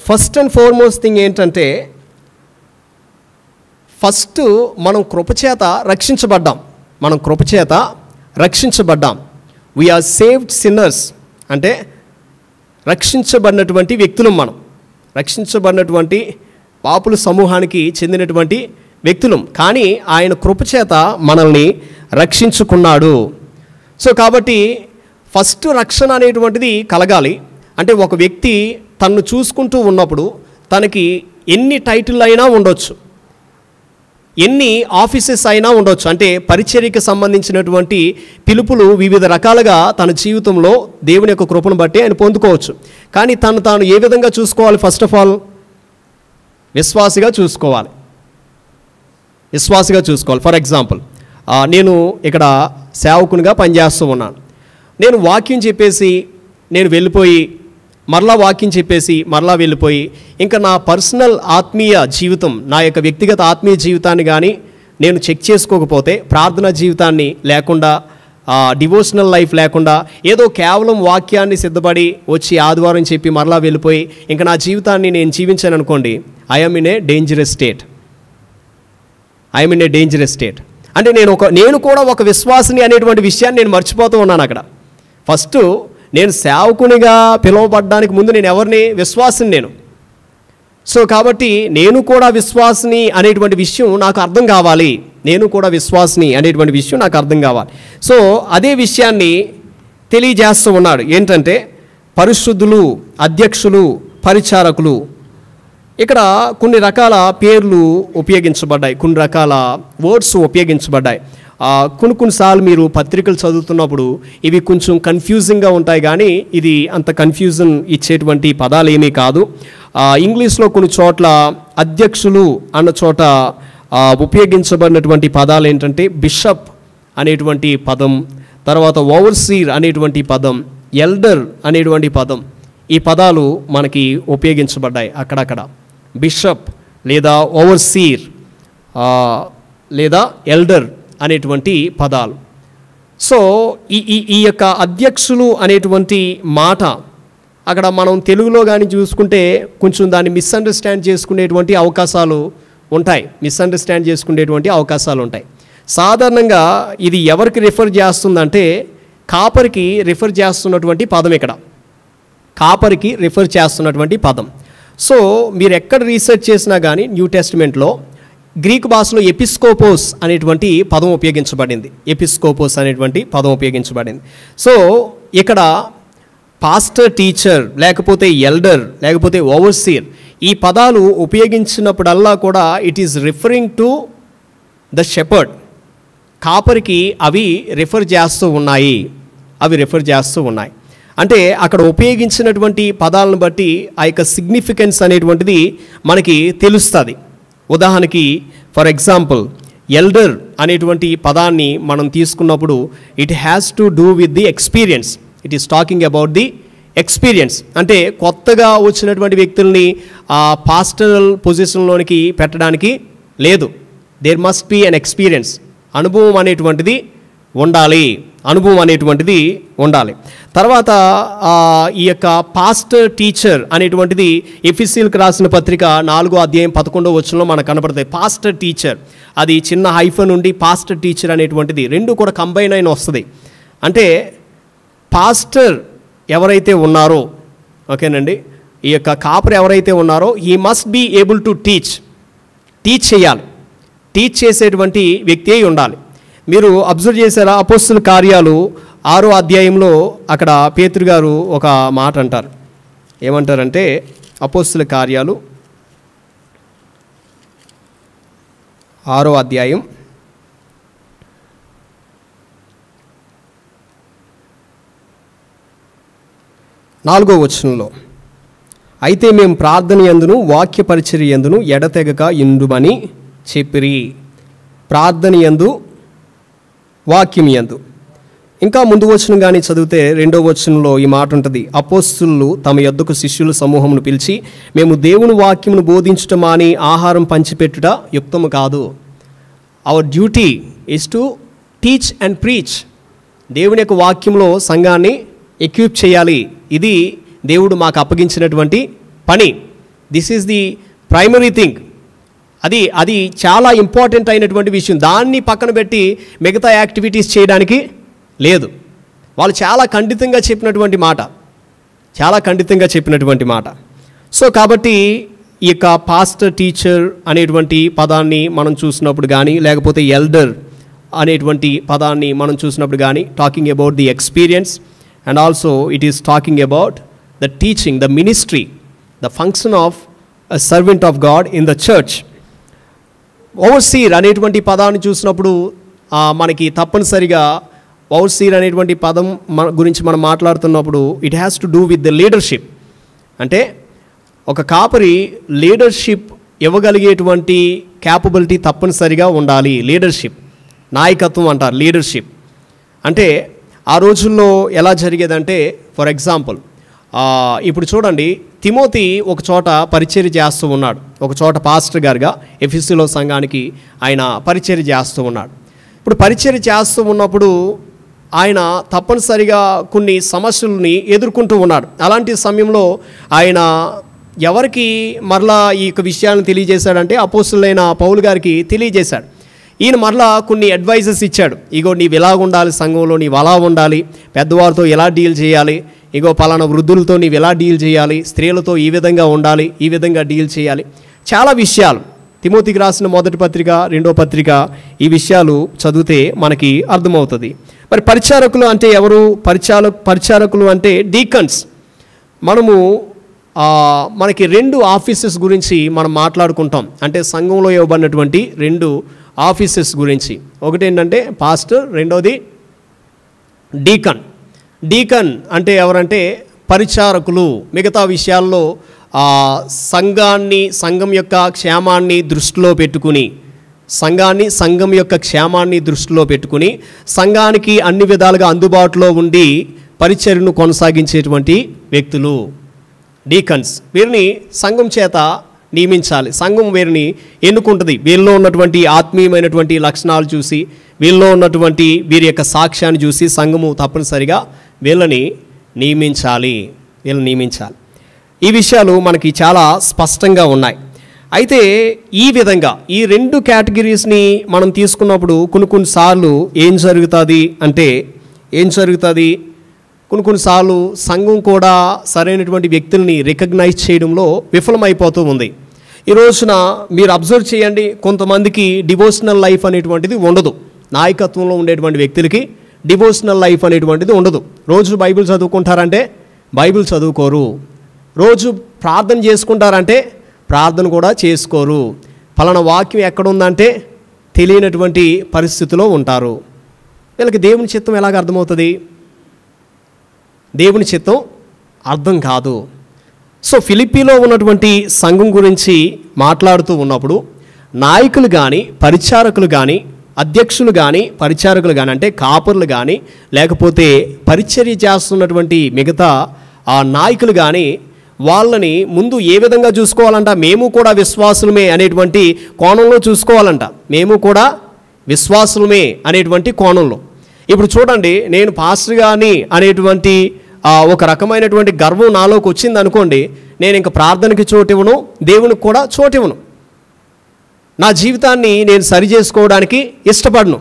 first and foremost thing ఏంటంటే, ఫస్ట్ మనం కృపచేత రక్షించబడ్డాం. మనం కృపచేత రక్షించబడ్డాం. వీఆర్ సేవ్డ్ సిన్నర్స్ అంటే రక్షించబడినటువంటి వ్యక్తులు. మనం రక్షించబడినటువంటి పాపుల సమూహానికి చెందినటువంటి వ్యక్తులం. కానీ ఆయన కృపచేత మనల్ని రక్షించుకున్నాడు. సో కాబట్టి ఫస్ట్ రక్షణ అనేటువంటిది కలగాలి. అంటే ఒక వ్యక్తి తన్ను చూసుకుంటూ ఉన్నప్పుడు తనకి ఎన్ని టైటిల్ అయినా ఉండొచ్చు, ఎన్ని ఆఫీసెస్ అయినా ఉండొచ్చు, అంటే పరిచర్యకి సంబంధించినటువంటి పిలుపులు వివిధ రకాలుగా తన జీవితంలో దేవుని యొక్క కృపను బట్టి ఆయన పొందుకోవచ్చు. కానీ తాను ఏ విధంగా చూసుకోవాలి? ఫస్ట్ ఆఫ్ ఆల్ విశ్వాసిగా చూసుకోవాలి. విశ్వాసిగా చూసుకోవాలి. ఫర్ ఎగ్జాంపుల్, నేను ఇక్కడ సేవకునిగా పనిచేస్తూ ఉన్నాను. నేను వాక్యం చెప్పేసి నేను వెళ్ళిపోయి, మరలా వాక్యం చెప్పేసి మరలా వెళ్ళిపోయి, ఇంకా నా పర్సనల్ ఆత్మీయ జీవితం, నా యొక్క వ్యక్తిగత ఆత్మీయ జీవితాన్ని కానీ నేను చెక్ చేసుకోకపోతే, ప్రార్థనా జీవితాన్ని లేకుండా, డివోషనల్ లైఫ్ లేకుండా, ఏదో కేవలం వాక్యాన్ని సిద్ధపడి వచ్చి ఆదివారం చెప్పి మరలా వెళ్ళిపోయి ఇంకా నా జీవితాన్ని నేను జీవించాను అనుకోండి, I'm in a dangerous state. I'm in a dangerous state. అంటే నేను కూడా ఒక విశ్వాసిని అనేటువంటి విషయాన్ని నేను మర్చిపోతూ ఉన్నాను అక్కడ. ఫస్ట్ నేను సేవకునిగా పిలువబడ్డానికి ముందు నేను ఎవరిని? విశ్వాసిని నేను. సో కాబట్టి నేను కూడా విశ్వాసిని అనేటువంటి విషయం నాకు అర్థం కావాలి. నేను కూడా విశ్వాసిని అనేటువంటి విషయం నాకు అర్థం కావాలి. సో అదే విషయాన్ని తెలియజేస్తూ ఉన్నాడు. ఏంటంటే పరిశుద్ధులు, అధ్యక్షులు, పరిచారకులు. ఇక్కడ కొన్ని రకాల పేర్లు ఉపయోగించబడ్డాయి, కొన్ని రకాల వర్డ్స్ ఉపయోగించబడ్డాయి. కొన్నిసార్లు మీరు పత్రికలు చదువుతున్నప్పుడు ఇవి కొంచెం కన్ఫ్యూజింగ్గా ఉంటాయి, కానీ ఇది అంత కన్ఫ్యూజన్ ఇచ్చేటువంటి పదాలు ఏమీ కాదు. ఇంగ్లీష్లో కొన్ని చోట్ల అధ్యక్షులు అన్న చోట ఉపయోగించబడినటువంటి పదాలు ఏంటంటే బిషప్ అనేటువంటి పదం, తర్వాత ఓవర్సీర్ అనేటువంటి పదం, ఎల్డర్ అనేటువంటి పదం. ఈ పదాలు మనకి ఉపయోగించబడ్డాయి అక్కడక్కడ. బిషప్ లేదా ఓవర్సీర్ లేదా ఎల్డర్ అనేటువంటి పదాలు. సో ఈ యొక్క అధ్యక్షులు అనేటువంటి మాట అక్కడ మనం తెలుగులో కానీ చూసుకుంటే కొంచెం దాన్ని మిస్అండర్స్టాండ్ చేసుకునేటువంటి అవకాశాలు ఉంటాయి. సాధారణంగా ఇది ఎవరికి రిఫర్ చేస్తుందంటే కాపరికి రిఫర్ చేస్తున్నటువంటి పదం. ఇక్కడ కాపరికి రిఫర్ చేస్తున్నటువంటి పదం. సో మీరు ఎక్కడ రీసెర్చ్ చేసినా కానీ న్యూ టెస్టిమెంట్లో గ్రీకు భాషలో ఎపిస్కోపోస్ అనేటువంటి పదం ఉపయోగించబడింది. సో ఇక్కడ పాస్టర్, టీచర్, లేకపోతే ఎల్డర్, లేకపోతే ఓవర్సీర్, ఈ పదాలు ఉపయోగించినప్పుడల్లా కూడా it is referring to the shepherd. కాపరికి అవి రిఫర్ చేస్తూ ఉన్నాయి. అంటే అక్కడ ఉపయోగించినటువంటి పదాలను బట్టి ఆ యొక్క సిగ్నిఫికెన్స్ అనేటువంటిది మనకి తెలుస్తుంది. ఉదాహరణకి ఫర్ ఎగ్జాంపుల్ ఎల్డర్ అనేటువంటి పదాన్ని మనం తీసుకున్నప్పుడు it has to do with the experience. It is talking about the experience. అంటే కొత్తగా వచ్చినటువంటి వ్యక్తుల్ని ఆ పాస్టరల్ పొజిషన్లోనికి పెట్టడానికి లేదు. There must be an experience. అనుభవం అనేటువంటిది ఉండాలి. తర్వాత ఈ యొక్క పాస్టర్, టీచర్ అనేటువంటిది ఎఫెసీయులకు రాసిన పత్రిక 4వ అధ్యాయం 11వ వచనంలో మనకు కనపడతాయి. పాస్టర్, టీచర్, అది చిన్న హైఫన్ నుండి పాస్టర్, టీచర్ అనేటువంటిది రెండు కూడా కంబైన్ అయిన వస్తుంది. అంటే పాస్టర్ ఎవరైతే ఉన్నారో, ఓకేనండి, ఈ యొక్క కాపర్ ఎవరైతే ఉన్నారో he must be able to teach చేయాలి. టీచ్ చేసేటువంటి వ్యక్తి అయి ఉండాలి. మీరు అబ్జర్వ్ చేశారా? అపోస్తుల కార్యాలు 6వ అధ్యాయంలో అక్కడ పేతురు గారు ఒక మాట అంటారు. ఏమంటారంటే అపోస్తుల కార్యాలు 6వ అధ్యాయం 4వ వచనంలో, అయితే మేము ప్రార్థన యందును వాక్య పరిచర్య యందును ఎడతెగక ఇందుమని చెప్పిరి. ప్రార్థన యందు, వాక్యం యందు. ఇంకా ముందు వచనం కానీ చదివితే 2వ వచనంలో ఈ మాట ఉంటుంది. అపోస్తలులు తమ యొద్దకు శిష్యుల సమూహమును పిలిచి, మేము దేవుని వాక్యమును బోధించటం మాని ఆహారం పంచిపెట్టుట యుక్తము కాదు. Our duty is to teach and preach. దేవుని యొక్క వాక్యంలో సంఘాన్ని ఎక్విప్ చేయాలి. ఇది దేవుడు మాకు అప్పగించినటువంటి పని. This is the primary thing. అది చాలా ఇంపార్టెంట్ అయినటువంటి విషయం. దాన్ని పక్కన పెట్టి మిగతా యాక్టివిటీస్ చేయడానికి లేదు. వాళ్ళు చాలా ఖండితంగా చెప్పినటువంటి మాట. సో కాబట్టి ఈ యొక్క పాస్టర్, టీచర్ అనేటువంటి పదాన్ని మనం చూసినప్పుడు కానీ, లేకపోతే ఎల్డర్ అనేటువంటి పదాన్ని మనం చూసినప్పుడు కానీ, talking about the experience and also it is talking about the teaching, the ministry, the function of a servant of God in the church. Overseer అనేటువంటి పదాన్ని చూసినప్పుడు మనకి తప్పనిసరిగా ఓవర్సీర్ అనేటువంటి పదం గురించి మనం మాట్లాడుతున్నప్పుడు it has to do with the leadership. అంటే ఒక కాపరి లీడర్షిప్ ఇవ్వగలిగేటువంటి క్యాపబిలిటీ తప్పనిసరిగా ఉండాలి. లీడర్షిప్, నాయకత్వం అంటారు. లీడర్షిప్ అంటే ఆ రోజుల్లో ఎలా జరిగేదంటే, ఫర్ ఎగ్జాంపుల్ ఇప్పుడు చూడండి, తిమోతి ఒక చోట పరిచర్య చేస్తూ ఉన్నాడు. ఒక చోట పాస్టర్ గారుగా ఎఫెసీలో సంఘానికి ఆయన పరిచర్య చేస్తూ ఉన్నాడు. ఇప్పుడు పరిచర్య చేస్తూ ఉన్నప్పుడు ఆయన తప్పనిసరిగా కొన్ని సమస్యలని ఎదుర్కొంటూ ఉన్నాడు. అలాంటి సమయంలో ఆయన ఎవరికి మరలా ఈ యొక్క విషయాన్ని తెలియజేశాడంటే అపోస్తలుడైన పౌలు గారికి తెలియజేశాడు. ఈయన మరలా కొన్ని అడ్వైజెస్ ఇచ్చాడు. ఇగో నీవు ఎలా ఉండాలి, సంఘంలో నీవు అలా ఉండాలి, పెద్దవారితో ఎలా డీల్ చేయాలి, ఇగో పలానా వృద్ధులతో నీవు ఎలా డీల్ చేయాలి, స్త్రీలతో ఈ విధంగా ఉండాలి, ఈ విధంగా డీల్ చేయాలి. చాలా విషయాలు తిమోతికి రాసిన మొదటి పత్రిక, 2వ పత్రిక, ఈ విషయాలు చదివితే మనకి అర్థమవుతుంది. మరి పరిచారకులు అంటే ఎవరు? పరిచారకులు అంటే డీకన్స్. మనకి 2 ఆఫీసెస్ గురించి మనం మాట్లాడుకుంటాం. అంటే సంఘంలో ఇవ్వబడినటువంటి 2 ఆఫీసెస్ గురించి. ఒకటి ఏంటంటే పాస్టర్, రెండోది డీకన్. డీకన్ అంటే ఎవరంటే పరిచారకులు. మిగతా విషయాల్లో సంఘం యొక్క క్షేమాన్ని దృష్టిలో పెట్టుకుని, సంఘం యొక్క క్షేమాన్ని దృష్టిలో పెట్టుకుని సంఘానికి అన్ని విధాలుగా అందుబాటులో ఉండి పరిచర్యను కొనసాగించేటువంటి వ్యక్తులు డీకన్స్. వీరిని సంఘం చేత నియమించాలి. సంఘం వీరిని ఎన్నుకుంటుంది. వీరిలో ఉన్నటువంటి ఆత్మీయమైనటువంటి లక్షణాలు చూసి, వీరిలో ఉన్నటువంటి వీరి యొక్క సాక్ష్యాన్ని చూసి సంఘము తప్పనిసరిగా వీళ్ళని నియమించాలి. ఈ విషయాలు మనకి చాలా స్పష్టంగా ఉన్నాయి. అయితే ఈ విధంగా ఈ 2 కేటగిరీస్ని మనం తీసుకున్నప్పుడు కొన్నిసార్లు ఏం జరుగుతుంది కొన్నిసార్లు సంఘం కూడా సరైనటువంటి వ్యక్తుల్ని రికగ్నైజ్ చేయడంలో విఫలమైపోతూ ఉంది. ఈ రోజున మీరు అబ్జర్వ్ చేయండి, కొంతమందికి డివోషనల్ లైఫ్ అనేటువంటిది ఉండదు. నాయకత్వంలో ఉండేటువంటి వ్యక్తులకి డివోషనల్ లైఫ్ అనేటువంటిది ఉండదు. రోజు బైబిల్ చదువుకుంటారంటే బైబిల్ చదువుకోరు. రోజు ప్రార్థన చేసుకుంటారంటే ప్రార్థన కూడా చేసుకోరు. ఫలానా వాక్యం ఎక్కడుందంటే తెలియనటువంటి పరిస్థితిలో ఉంటారు. వీళ్ళకి దేవుని చిత్తం ఎలాగ అర్థమవుతుంది? దేవుని చిత్తం అర్థం కాదు. సో ఫిలిప్పీలో ఉన్నటువంటి సంఘం గురించి మాట్లాడుతూ ఉన్నప్పుడు నాయకులు కానీ, పరిచారకులు కానీ, అధ్యక్షులు కానీ, పరిచారకులు కానీ, అంటే కాపర్లు కానీ, లేకపోతే పరిచర్య చేస్తున్నటువంటి మిగతా ఆ నాయకులు కానీ వాళ్ళని ముందు ఏ విధంగా చూసుకోవాలంట? మేము కూడా విశ్వాసులమే అనేటువంటి కోణంలో చూసుకోవాలంట. మేము కూడా విశ్వాసులమే అనేటువంటి కోణంలో. ఇప్పుడు చూడండి, నేను పాస్టర్ గాని అనేటువంటి ఒక రకమైనటువంటి గర్వం నాలోకి వచ్చింది అనుకోండి, నేను ఇంకా ప్రార్థనకి చోటివ్వను, దేవునికి కూడా చోటివ్వను. నా జీవితాన్ని నేను సరి చేసుకోవడానికి ఇష్టపడను.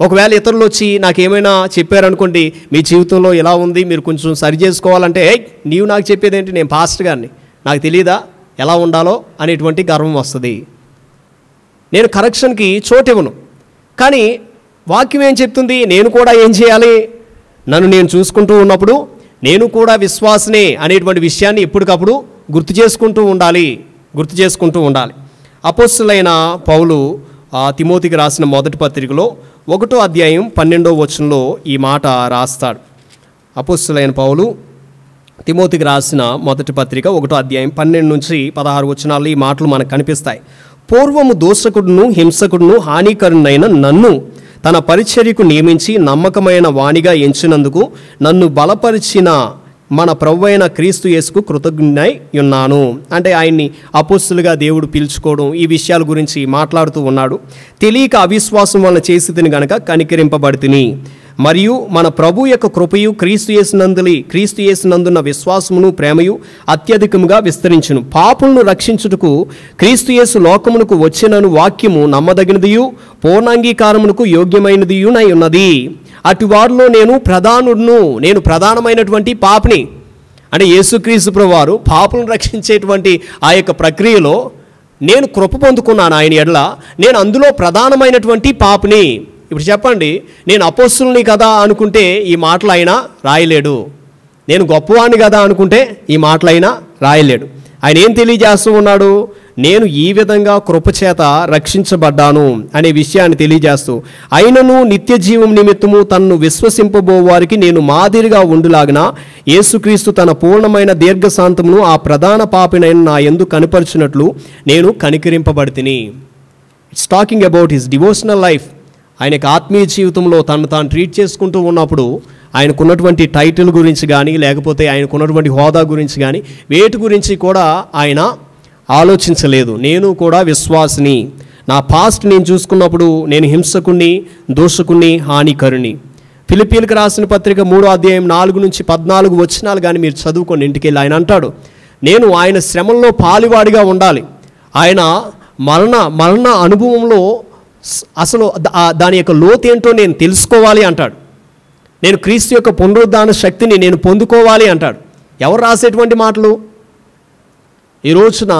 ఒకవేళ ఇతరులు వచ్చి నాకేమైనా చెప్పారనుకోండి, మీ జీవితంలో ఎలా ఉంది, మీరు కొంచెం సరి చేసుకోవాలంటే, నీవు నాకు చెప్పేదేంటి, నేను పాస్టర్ గారిని, నాకు తెలియదా ఎలా ఉండాలో అనేటువంటి గర్వం వస్తుంది. నేను కరెక్షన్కి చోటివ్వను. కానీ వాక్యం ఏం చెప్తుంది? నేను కూడా ఏం చేయాలి? నన్ను నేను చూసుకుంటూ ఉన్నప్పుడు నేను కూడా విశ్వాసనే అనేటువంటి విషయాన్ని ఎప్పటికప్పుడు గుర్తు చేసుకుంటూ ఉండాలి. అపోస్తలుడైన పౌలు తిమోతికి రాసిన మొదటి పత్రికలో 1వ అధ్యాయం 12వ వచనంలో ఈ మాట రాస్తాడు. అపోస్తలుడైన పౌలు తిమోతికి రాసిన మొదటి పత్రిక 1వ అధ్యాయం 12 నుంచి 16 వచనాల్లో ఈ మాటలు మనకు కనిపిస్తాయి. పూర్వము దోషకుడును హింసకుడును హానికరునైన నన్ను తన పరిచర్యకు నియమించి నమ్మకమైన వానిగా ఎంచినందుకు నన్ను బలపరిచిన మన ప్రభువైన క్రీస్తు యేసుకు కృతజ్ఞుడై ఉన్నాను. అంటే ఆయన్ని అపోస్తులుగా దేవుడు పిలుచుకోవడం, ఈ విషయాల గురించి మాట్లాడుతూ ఉన్నాడు. తెలియక అవిశ్వాసం వలన చేసితిని గనక కనికరింపబడితిని. మరియు మన ప్రభు యొక్క కృపయు క్రీస్తు యేసునందున్న విశ్వాసమును ప్రేమయు అత్యధికముగా విస్తరించును. పాపులను రక్షించుటకు క్రీస్తు యేసు లోకమునకు వచ్చినను వాక్యము నమ్మదగినదియు పూర్ణాంగీకారమునకు యోగ్యమైనదియునై ఉన్నది. అటు వారిలో నేను ప్రధానమైనటువంటి పాపిని. అంటే యేసుక్రీస్తు ప్రభువారు పాపులను రక్షించేటువంటి ఆ యొక్క ప్రక్రియలో నేను కృప పొందుకున్నాను ఆయన ఎడల. నేను అందులో ప్రధానమైనటువంటి పాపిని. ఇప్పుడు చెప్పండి, నేను అపోస్తుల్ని కదా అనుకుంటే ఈ మాటలు అయినా రాయలేడు. నేను గొప్పవాణ్ణి కదా అనుకుంటే ఈ మాటలు అయినా రాయలేడు. ఆయన ఏం తెలియజేస్తూ ఉన్నాడు? నేను ఈ విధంగా కృపచేత రక్షించబడ్డాను అనే విషయాన్ని తెలియజేస్తూ, అయినను నిత్య జీవం నిమిత్తము తన్ను విశ్వసింపబో వారికి నేను మాదిరిగా ఉండులాగిన యేసుక్రీస్తు తన పూర్ణమైన దీర్ఘశాంతమును ఆ ప్రధాన పాపినైన నా యందు కనపరిచినట్లు నేను కనికరింపబడితిని. It's talking about his devotional life. ఆయనకు ఆత్మీయ జీవితంలో తను తాను ట్రీట్ చేసుకుంటూ ఉన్నప్పుడు ఆయనకున్నటువంటి టైటిల్ గురించి కానీ, లేకపోతే ఆయనకున్నటువంటి హోదా గురించి కానీ, వేటి గురించి కూడా ఆయన ఆలోచించలేదు. నేను కూడా విశ్వాసిని. నా పాస్ట్ నేను చూసుకున్నప్పుడు నేను హింసకుణ్ణి, దోషకుణ్ణి, హానికరుని. ఫిలిప్పీలకు రాసిన పత్రిక 3వ అధ్యాయం 4-14 వచనాలు కానీ మీరు చదువుకోండి ఇంటికి వెళ్ళి. ఆయన అంటాడు, నేను ఆయన శ్రమంలో పాలివాడిగా ఉండాలి. ఆయన మరణ అనుభవంలో అసలు దాని యొక్క లోతేంటో నేను తెలుసుకోవాలి అంటాడు. నేను క్రీస్తు యొక్క పునరుద్ధాన శక్తిని నేను పొందుకోవాలి అంటాడు. ఎవరు రాసేటువంటి మాటలు? ఈ రోజున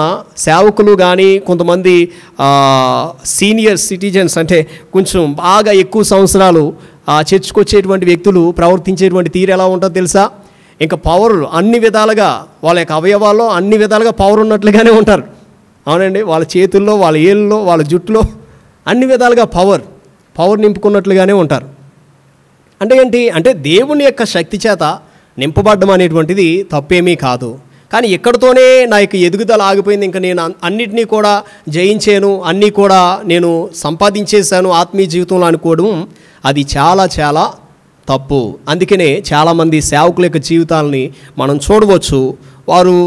సేవకులు కానీ, కొంతమంది సీనియర్ సిటిజన్స్, అంటే కొంచెం బాగా ఎక్కువ సంవత్సరాలు చర్చకు వచ్చేటువంటి వ్యక్తులు ప్రవర్తించేటువంటి తీరు ఎలా ఉంటుందో తెలుసా? ఇంకా పవర్ అన్ని విధాలుగా, వాళ్ళ యొక్క అవయవాల్లో అన్ని విధాలుగా పవర్ ఉన్నట్లుగానే ఉంటారు. అవునండి, వాళ్ళ చేతుల్లో, వాళ్ళ ఏళ్ళలో, వాళ్ళ జుట్టులో అన్ని విధాలుగా పవర్ నింపుకున్నట్లుగానే ఉంటారు. అంటే ఏంటి? అంటే దేవుని యొక్క శక్తి చేత నింపబడ్డం అనేటువంటిది తప్పేమీ కాదు. కానీ ఎక్కడితోనే నా యొక్క ఎదుగుదల ఆగిపోయింది, ఇంకా నేను అన్నిటినీ కూడా జయించాను, అన్నీ కూడా నేను సంపాదించేశాను ఆత్మీయ జీవితంలో అనుకోవడం, అది చాలా చాలా తప్పు. అందుకనే చాలామంది సేవకుల యొక్క జీవితాలని మనం చూడవచ్చు. వారు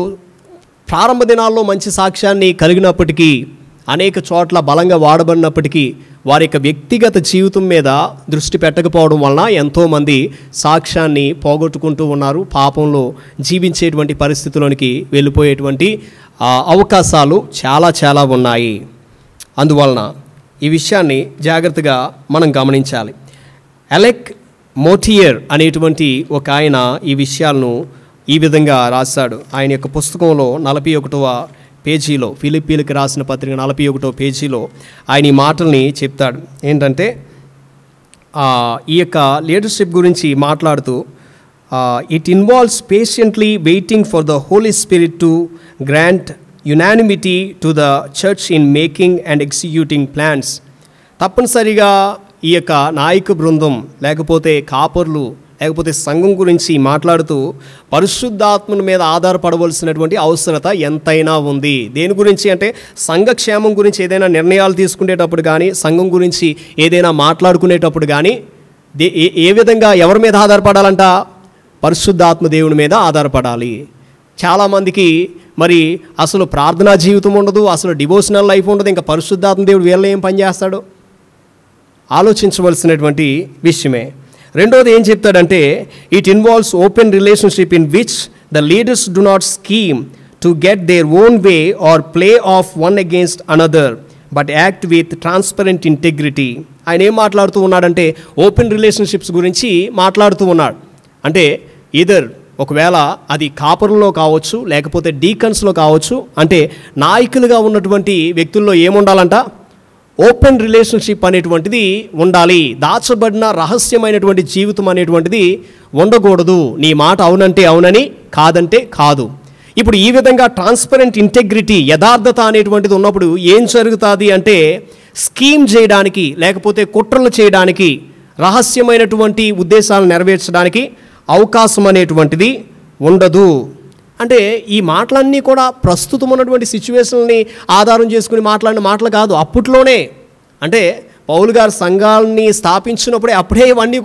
ప్రారంభ దినాల్లో మంచి సాక్ష్యాన్ని కలిగినప్పటికీ, అనేక చోట్ల బలంగా వాడబడినప్పటికీ, వారి యొక్క వ్యక్తిగత జీవితం మీద దృష్టి పెట్టకపోవడం వలన ఎంతోమంది సాక్ష్యాన్ని పోగొట్టుకుంటూ ఉన్నారు. పాపంలో జీవించేటువంటి పరిస్థితుల్లోనికి వెళ్ళిపోయేటువంటి అవకాశాలు చాలా చాలా ఉన్నాయి. అందువలన ఈ విషయాన్ని జాగ్రత్తగా మనం గమనించాలి. అలెక్ మోటియర్ అనేటువంటి ఒక ఆయన ఈ విషయాలను ఈ విధంగా రాశాడు. ఆయన యొక్క పుస్తకంలో 41వ పేజీలో, ఫిలిప్పీలకు రాసిన పత్రిక 41వ పేజీలో ఆయన ఈ మాటల్ని చెప్తాడు. ఏంటంటే ఈ యొక్క లీడర్షిప్ గురించి మాట్లాడుతూ, it involves patiently waiting for the Holy Spirit to grant unanimity to the church in making and executing plans. తప్పనిసరిగా ఈ యొక్క నాయక బృందం, లేకపోతే కాపర్లు, లేకపోతే సంఘం గురించి మాట్లాడుతూ పరిశుద్ధాత్మల మీద ఆధారపడవలసినటువంటి అవసరత ఎంతైనా ఉంది. దేని గురించి అంటే సంఘక్షేమం గురించి ఏదైనా నిర్ణయాలు తీసుకునేటప్పుడు కానీ, సంఘం గురించి ఏదైనా మాట్లాడుకునేటప్పుడు కానీ ఏ విధంగా ఎవరి మీద ఆధారపడాలంట? పరిశుద్ధాత్మ దేవుని మీద ఆధారపడాలి. చాలామందికి మరి అసలు ప్రార్థనా జీవితం ఉండదు, అసలు డివోషనల్ లైఫ్ ఉండదు. ఇంకా పరిశుద్ధాత్మ దేవుడు వీళ్ళని ఏం పని చేస్తాడు? ఆలోచించవలసినటువంటి విషయమే. రెండోది ఏం చెప్తాడంటే, it involves open relationship in which the leaders do not scheme to get their own way or play off one against another but act with transparent integrity. ఆయన ఏం మాట్లాడుతూ ఉన్నాడంటే, ఓపెన్ రిలేషన్షిప్స్ గురించి మాట్లాడుతూ ఉన్నాడు. అంటే ఒకవేళ అది కాపరులో కావచ్చు, లేకపోతే డీకన్స్లో కావచ్చు, అంటే నాయకులుగా ఉన్నటువంటి వ్యక్తుల్లో ఏముండాలంట? ఓపెన్ రిలేషన్షిప్ అనేటువంటిది ఉండాలి. దాచబడిన రహస్యమైనటువంటి జీవితం అనేటువంటిది ఉండకూడదు. నీ మాట అవునంటే అవునని, కాదంటే కాదు. ఇప్పుడు ఈ విధంగా ట్రాన్స్పరెంట్ ఇంటెగ్రిటీ, యథార్థత అనేటువంటిది ఉన్నప్పుడు ఏం జరుగుతుంది అంటే, స్కీమ్ చేయడానికి, లేకపోతే కుట్రలు చేయడానికి, రహస్యమైనటువంటి ఉద్దేశాలను నెరవేర్చడానికి అవకాశం అనేటువంటిది ఉండదు. అంటే ఈ మాటలన్నీ కూడా ప్రస్తుతం ఉన్నటువంటి సిచ్యువేషన్ని ఆధారం చేసుకుని మాట్లాడిన మాటలు కాదు. అప్పట్లోనే, అంటే పౌలు గారు సంఘాలని స్థాపించినప్పుడే అప్పుడే ఇవన్నీ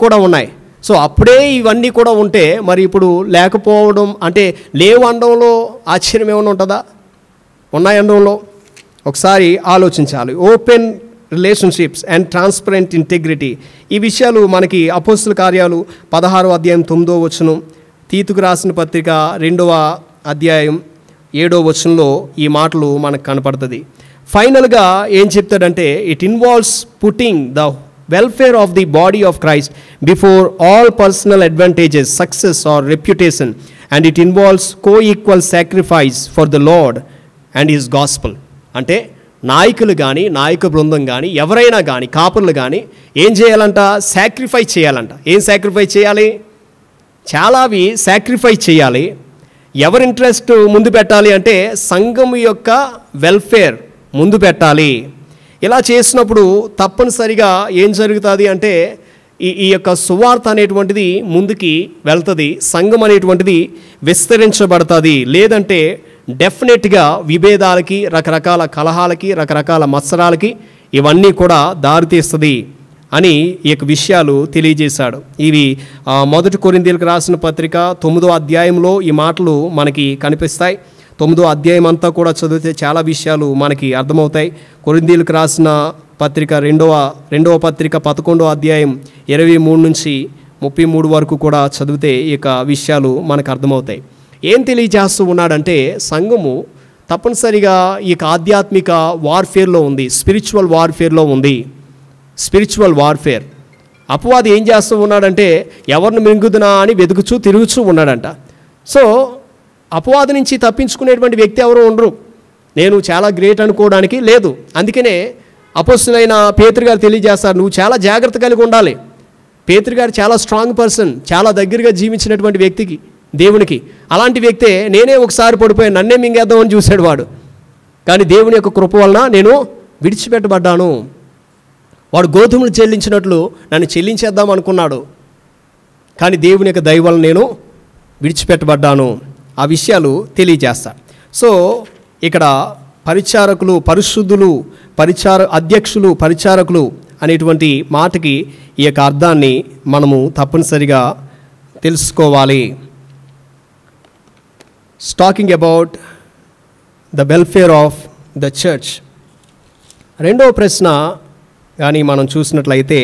కూడా ఉన్నాయి. సో అప్పుడే ఇవన్నీ కూడా ఉంటే మరి ఇప్పుడు లేకపోవడం అంటే లేవు అనడంలో ఆశ్చర్యం ఏమైనా ఉంటుందా? ఉన్నాయనడంలో ఒకసారి ఆలోచించాలి. Open relationships and transparent integrity, ఈ విషయాలు మనకి అపోస్తుల కార్యాలు 16వ అధ్యాయం 9వ వచనం, తీతుకు రాసిన పత్రిక 2వ అధ్యాయం 7వ వచనంలో ఈ మాటలు మనకు కనపడుతుంది. ఫైనల్గా ఏం చెప్తాడంటే, it involves putting the welfare of the body of Christ before all personal advantages, success or reputation, and it involves co-equal sacrifice for the Lord and His gospel. అంటే నాయకులు కానీ నాయక బృందం కానీ ఎవరైనా కానీ కాపుర్లు కానీ ఏం చేయాలంట? సాక్రిఫైస్ చేయాలంట. ఏం సాక్రిఫైస్ చేయాలి? చాలావి సాక్రిఫైస్ చేయాలి. ఎవరి ఇంట్రెస్ట్ ముందు పెట్టాలి అంటే సంఘం యొక్క వెల్ఫేర్ ముందు పెట్టాలి. ఇలా చేసినప్పుడు తప్పనిసరిగా ఏం జరుగుతుంది అంటే ఈ యొక్క సువార్త అనేటువంటిది ముందుకి వెళ్తుంది, సంఘం అనేటువంటిది విస్తరించబడుతుంది. లేదంటే డెఫినెట్గా విభేదాలకి, రకరకాల కలహాలకి, రకరకాల మత్సరాలకి ఇవన్నీ కూడా దారితీస్తుంది అని ఈ యొక్క విషయాలు తెలియజేశాడు. ఇవి 1 కొరింథీయులకు రాసిన పత్రిక 9వ అధ్యాయంలో ఈ మాటలు మనకి కనిపిస్తాయి. 9వ అధ్యాయం అంతా కూడా చదివితే చాలా విషయాలు మనకి అర్థమవుతాయి. కొరింథీయులకు రాసిన పత్రిక రెండవ పత్రిక 11వ అధ్యాయం 23 నుంచి 33 వరకు కూడా చదివితే ఈ యొక్క విషయాలు మనకు అర్థమవుతాయి. ఏం తెలియజేస్తూ ఉన్నాడంటే సంఘము తప్పనిసరిగా ఈ యొక్క ఆధ్యాత్మిక వార్ఫేర్లో ఉంది, స్పిరిచువల్ వార్ఫేర్లో ఉంది. Spiritual warfare. అపవాది ఏం చేస్తూ ఉన్నాడంటే ఎవరిని మింగుదునా అని వెతుకుచూ తిరుగుచూ ఉన్నాడంట. సో అపవాది నుంచి తప్పించుకునేటువంటి వ్యక్తి ఎవరు ఉండరు. నేను చాలా గ్రేట్ అనుకోవడానికి లేదు. అందుకనే అపోస్తలుడైన పేతురు గారు తెలియజేస్తారు, నువ్వు చాలా జాగ్రత్త కలిగి ఉండాలి. పేతురు గారు చాలా స్ట్రాంగ్ పర్సన్, చాలా దగ్గరగా జీవించినటువంటి వ్యక్తికి, దేవునికి. అలాంటి వ్యక్తే నేనే ఒకసారి పడిపోయి నన్నే మింగేద్దామని చూశాడు వాడు. కానీ దేవుని యొక్క కృప వలన నేను విడిచిపెట్టబడ్డాను. వాడు గోధుమలు చెల్లించినట్లు నన్ను చెల్లించేద్దాం అనుకున్నాడు, కానీ దేవుని యొక్క దయ వలన నేను విడిచిపెట్టబడ్డాను. ఆ విషయాలు తెలియజేస్తాడు. సో ఇక్కడ పరిచారకులు, పరిశుద్ధులు, అధ్యక్షులు, పరిచారకులు అనేటువంటి మాటకి ఈ యొక్క అర్థాన్ని మనము తప్పనిసరిగా తెలుసుకోవాలి. Talking about the welfare of the church. రెండవ ప్రశ్న కానీ మనం చూసినట్లయితే,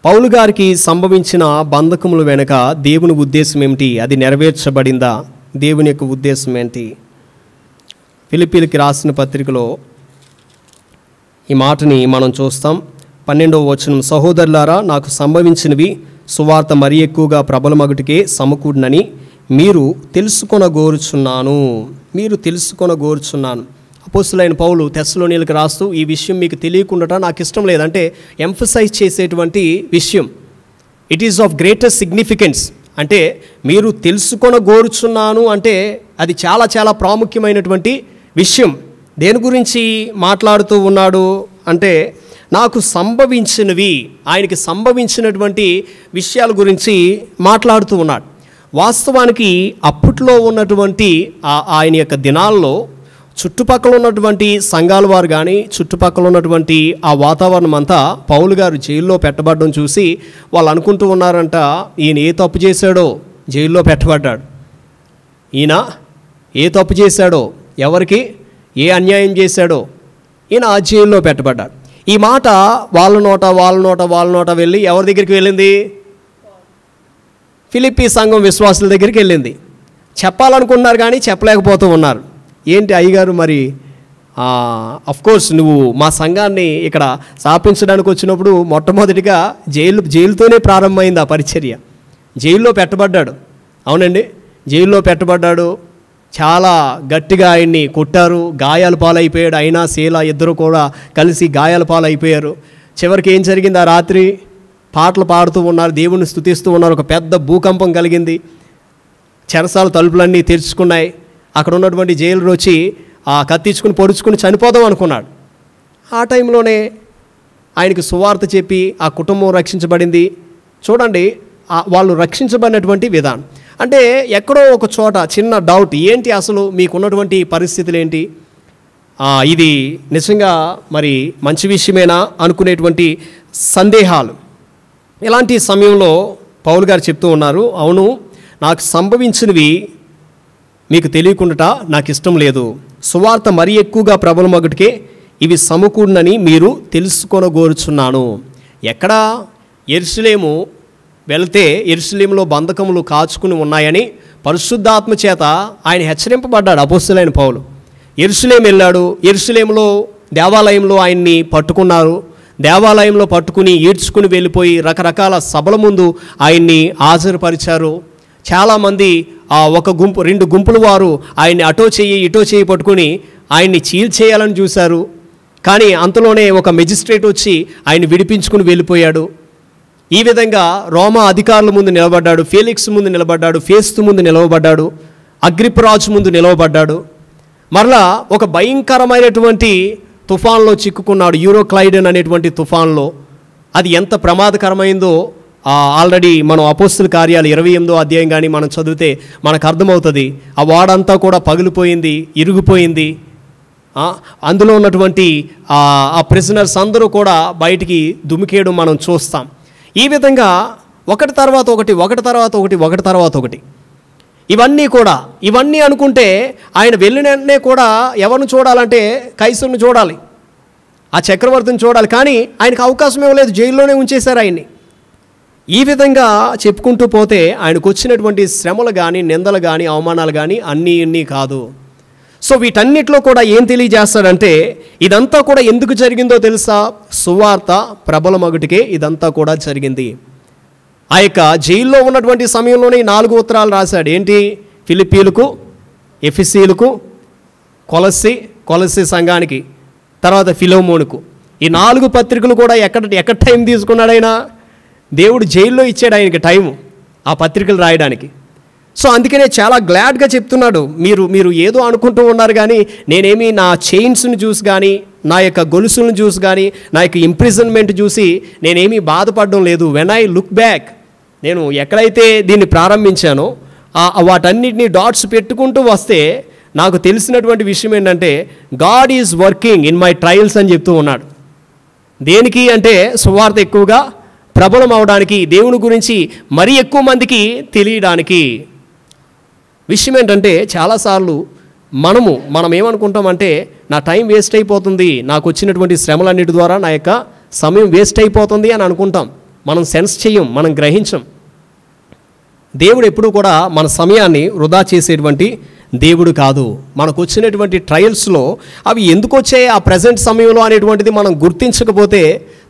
పౌలు గారికి సంభవించిన బంధకముల వెనుక దేవుని ఉద్దేశం ఏమిటి? అది నెరవేర్చబడిందా? దేవుని యొక్క ఉద్దేశం ఏంటి? ఫిలిప్పీయులకు రాసిన పత్రికలో ఈ మాటని మనం చూస్తాం. 12వ వచనం, సహోదరులారా, నాకు సంభవించినవి సువార్త మరి ఎక్కువగా ప్రబలమగుటికే సమకూడినని మీరు తెలుసుకొనగోరుచున్నాను. అపోస్తలుడైన పౌలు తెస్సలోనీయులకు రాస్తూ ఈ విషయం మీకు తెలియకుండా నాకు ఇష్టం లేదంటే ఎంఫసైజ్ చేసేటువంటి విషయం. It is of greatest significance. అంటే మీరు తెలుసుకొనగోరుచున్నాను అంటే అది చాలా చాలా ప్రాముఖ్యమైనటువంటి విషయం. దేని గురించి మాట్లాడుతూ ఉన్నాడు అంటే నాకు సంభవించినవి, ఆయనకి సంభవించినటువంటి విషయాల గురించి మాట్లాడుతూ ఉన్నాడు. వాస్తవానికి అప్పట్లో ఉన్నటువంటి ఆయన యొక్క దినాల్లో చుట్టుపక్కల ఉన్నటువంటి సంఘాల వారు కానీ చుట్టుపక్కల ఉన్నటువంటి ఆ వాతావరణం అంతా పౌలు గారు జైల్లో పెట్టబడడం చూసి వాళ్ళు అనుకుంటూ ఉన్నారంట, ఈయన ఏ తప్పు చేశాడో జైల్లో పెట్టబడ్డాడు. ఈయన ఏ తప్పు చేశాడో, ఎవరికి ఏ అన్యాయం చేశాడో ఈయన ఆ జైల్లో పెట్టబడ్డాడు. ఈ మాట వాళ్ళ నోట వెళ్ళి ఎవరి దగ్గరికి వెళ్ళింది? ఫిలిప్పీ సంఘం విశ్వాసుల దగ్గరికి వెళ్ళింది. చెప్పాలనుకున్నారు కానీ చెప్పలేకపోతూ ఉన్నారు. ఏంటి అయ్యగారు మరి కోర్స్ నువ్వు మా సంఘాన్ని ఇక్కడ స్థాపించడానికి వచ్చినప్పుడు మొట్టమొదటిగా జైలుతోనే ప్రారంభమైంది ఆ పరిచర్య. జైల్లో పెట్టబడ్డాడు. అవునండి, జైల్లో పెట్టబడ్డాడు. చాలా గట్టిగా ఆయన్ని కొట్టారు, గాయాల పాలైపోయాడు. అయినా శీల ఇద్దరు కూడా కలిసి గాయాల పాలైపోయారు. చివరికి ఏం జరిగింది? ఆ రాత్రి పాటలు పాడుతూ ఉన్నారు, దేవుణ్ణి స్తుతిస్తూ ఉన్నారు. ఒక పెద్ద భూకంపం కలిగింది. చెరసాల తలుపులన్నీ తెరుచుకున్నాయి. అక్కడ ఉన్నటువంటి జైలు వచ్చి ఆ కత్తిచ్చుకుని పొడుచుకుని చనిపోదాం అనుకున్నాడు. ఆ టైంలోనే ఆయనకి సువార్త చెప్పి ఆ కుటుంబం రక్షించబడింది. చూడండి వాళ్ళు రక్షించబడినటువంటి విధానం. అంటే ఎక్కడో ఒక చోట చిన్న డౌట్, ఏంటి అసలు మీకున్నటువంటి పరిస్థితులు ఏంటి? ఇది నిజంగా మరి మంచి విషయమేనా అనుకునేటువంటి సందేహాలు. ఇలాంటి సమయంలో పౌలు గారు చెప్తూ ఉన్నారు, అవును, నాకు సంభవించినవి మీకు తెలియకుండా నాకు ఇష్టం లేదు. సువార్త మరీ ఎక్కువగా ప్రబలమగుటికే ఇవి సమకూడనని మీరు తెలుసుకొనగోరుచున్నాను. ఎక్కడ యెరూషలేము వెళ్తే యెరూషలేములో బంధకములు కాచుకుని ఉన్నాయని పరిశుద్ధాత్మ చేత ఆయన హెచ్చరింపబడ్డాడు అపోస్తలుడైన పౌలు. యెరూషలేము వెళ్ళాడు. యెరూషలేములో దేవాలయంలో ఆయన్ని పట్టుకున్నారు. దేవాలయంలో పట్టుకుని ఈడ్చుకుని వెళ్ళిపోయి రకరకాల సభల ముందు ఆయన్ని హాజరుపరిచారు. చాలామంది ఒక గుంపు 2 గుంపుల వారు ఆయన్ని అటో చెయ్యి ఇటో చెయ్యి పట్టుకుని ఆయన్ని చీల్చేయాలని చూశారు. కానీ అంతలోనే ఒక మెజిస్ట్రేట్ వచ్చి ఆయన్ని విడిపించుకుని వెళ్ళిపోయాడు. ఈ విధంగా రోమా అధికారుల ముందు నిలబడ్డాడు, ఫేలిక్స్ ముందు నిలబడ్డాడు, ఫేస్తు ముందు నిలవబడ్డాడు, అగ్రిప్పరాజు ముందు నిలవబడ్డాడు. మరలా ఒక భయంకరమైనటువంటి తుఫాన్లో చిక్కుకున్నాడు, యూరోక్లైడన్ అనేటువంటి తుఫాన్లో. అది ఎంత ప్రమాదకరమైందో ఆల్రెడీ మనం అపోస్తల కార్యాలు 28వ అధ్యాయం కానీ మనం చదివితే మనకు అర్థమవుతుంది. ఆ వాడంతా కూడా పగిలిపోయింది, ఇరిగిపోయింది. అందులో ఉన్నటువంటి ఆ ప్రిజనర్స్ అందరూ కూడా బయటికి దుమికేయడం మనం చూస్తాం. ఈ విధంగా ఒకటి తర్వాత ఒకటి ఇవన్నీ అనుకుంటే ఆయన వెళ్ళిన వెంటనే కూడా ఎవరిని చూడాలంటే కైసరుని చూడాలి, ఆ చక్రవర్తిని చూడాలి. కానీ ఆయనకు అవకాశం ఇవ్వలేదు, జైల్లోనే ఉంచేశారు ఆయన్ని. ఈ విధంగా చెప్పుకుంటూ పోతే ఆయనకు వచ్చినటువంటి శ్రమలు కానీ, నిందలు కానీ, అవమానాలు కానీ అన్నీ కాదు. సో వీటన్నిటిలో కూడా ఏం తెలియజేస్తాడంటే ఇదంతా కూడా ఎందుకు జరిగిందో తెలుసా? సువార్త ప్రబలమగుటికే ఇదంతా కూడా జరిగింది. ఆ యొక్క జైల్లో ఉన్నటువంటి సమయంలోనే 4 ఉత్తరాలు రాశాడు. ఏంటి? ఫిలిప్పీలకు, ఎఫెసీలకు, కొలస్సీ సంఘానికి, తర్వాత ఫిలోమోనుకు. ఈ 4 పత్రికలు కూడా ఎక్కడ టైం తీసుకున్నాడు ఆయన? దేవుడు జైల్లో ఇచ్చాడు ఆయనకి టైము ఆ పత్రికలు రాయడానికి. సో అందుకనే చాలా గ్లాడ్గా చెప్తున్నాడు, మీరు ఏదో అనుకుంటూ ఉన్నారు కానీ నేనేమి నా చైన్స్ని చూసి కానీ, నా యొక్క గొలుసులను చూసి కానీ, నా యొక్క ఇంప్రిజన్మెంట్ చూసి నేనేమీ బాధపడడం లేదు. వెన్ ఐ లుక్ బ్యాక్, నేను ఎక్కడైతే దీన్ని ప్రారంభించానో వాటన్నిటిని డాట్స్ పెట్టుకుంటూ వస్తే నాకు తెలిసినటువంటి విషయం ఏంటంటే God is working in my trials అని చెప్తూ ఉన్నాడు. దేనికి అంటే సువార్త ఎక్కువగా ప్రబలం అవడానికి, దేవుని గురించి మరీ ఎక్కువ మందికి తెలియడానికి. విషయం ఏంటంటే చాలాసార్లు మనం ఏమనుకుంటామంటే నా టైం వేస్ట్ అయిపోతుంది, నాకు వచ్చినటువంటి శ్రమలన్నిటి ద్వారా నా యొక్క సమయం వేస్ట్ అయిపోతుంది అని అనుకుంటాం. మనం సెన్స్ చేయం, మనం గ్రహించం. దేవుడు ఎప్పుడూ కూడా మన సమయాన్ని వృధా చేసేటువంటి దేవుడు కాదు. మనకు వచ్చినటువంటి ట్రయల్స్లో అవి ఎందుకు వచ్చాయి ఆ ప్రజెంట్ సమయంలో అనేటువంటిది మనం గుర్తించకపోతే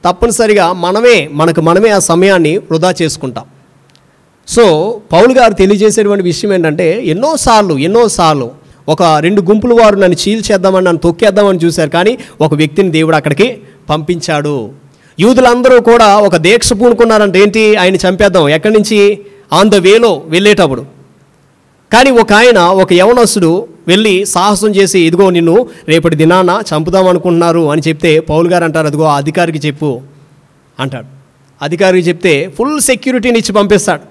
తప్పనిసరిగా మనమే ఆ సమయాన్ని వృధా చేసుకుంటాం. సో పౌలు గారు తెలియజేసేటువంటి విషయం ఏంటంటే ఎన్నోసార్లు ఒక 2 గుంపుల వారు నన్ను చీల్చేద్దామని, నన్ను తొక్కేద్దామని చూశారు. కానీ ఒక వ్యక్తిని దేవుడు అక్కడికి పంపించాడు. యూదులందరూ కూడా ఒక దీక్ష పూనుకున్నారంటే ఏంటి? ఆయన చంపేద్దాం. ఎక్కడి నుంచి? ఆన్ ద వేలో వెళ్ళేటప్పుడు. కానీ ఒక యవనస్తుడు వెళ్ళి సాహసం చేసి, ఇదిగో నిన్ను రేపటి దినాన చంపుదాం అనుకుంటున్నారు అని చెప్తే పౌలు గారు అంటారు, అదిగో అధికారికి చెప్పు అంటాడు. అధికారికి చెప్తే ఫుల్ సెక్యూరిటీని ఇచ్చి పంపిస్తాడు.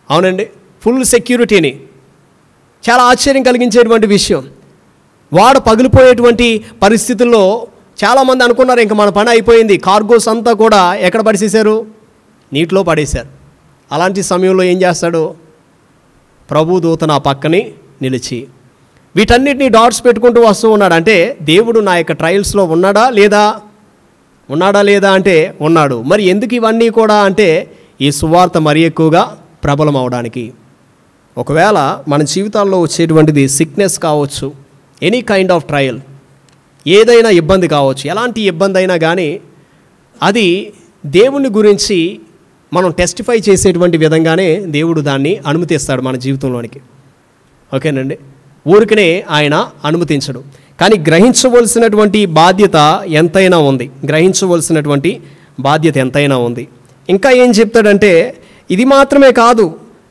అవునండి, ఫుల్ సెక్యూరిటీని. చాలా ఆశ్చర్యం కలిగించేటువంటి విషయం. వాడు పగిలిపోయేటువంటి పరిస్థితుల్లో చాలామంది అనుకున్నారు ఇంక మన పని అయిపోయింది. కార్గోస్ అంతా కూడా ఎక్కడ పడేసేశారు? నీటిలో పడేశారు. అలాంటి సమయంలో ఏం చేస్తాడు? ప్రభు దూత నా పక్కని నిలిచి వీటన్నిటిని డాట్స్ పెట్టుకుంటూ వస్తూ ఉన్నాడు. అంటే దేవుడు నా యొక్క ట్రయల్స్లో ఉన్నాడా లేదా అంటే ఉన్నాడు. మరి ఎందుకు ఇవన్నీ కూడా అంటే ఈ సువార్త మరీ ఎక్కువగా ప్రబలం అవడానికి. ఒకవేళ మన జీవితాల్లో వచ్చేటువంటిది సిక్నెస్ కావచ్చు, ఎనీ కైండ్ ఆఫ్ ట్రయల్, ఏదైనా ఇబ్బంది కావచ్చు, ఎలాంటి ఇబ్బంది అయినా కానీ అది దేవుని గురించి మనం టెస్టిఫై చేసేటువంటి విధంగానే దేవుడు దాన్ని అనుమతిస్తాడు మన జీవితంలోనికి. ఓకేనండి, ఊరికనే ఆయన అనుమతించడు. కానీ గ్రహించవలసినటువంటి బాధ్యత ఎంతైనా ఉంది. ఇంకా ఏం చెప్తాడంటే ఇది మాత్రమే కాదు,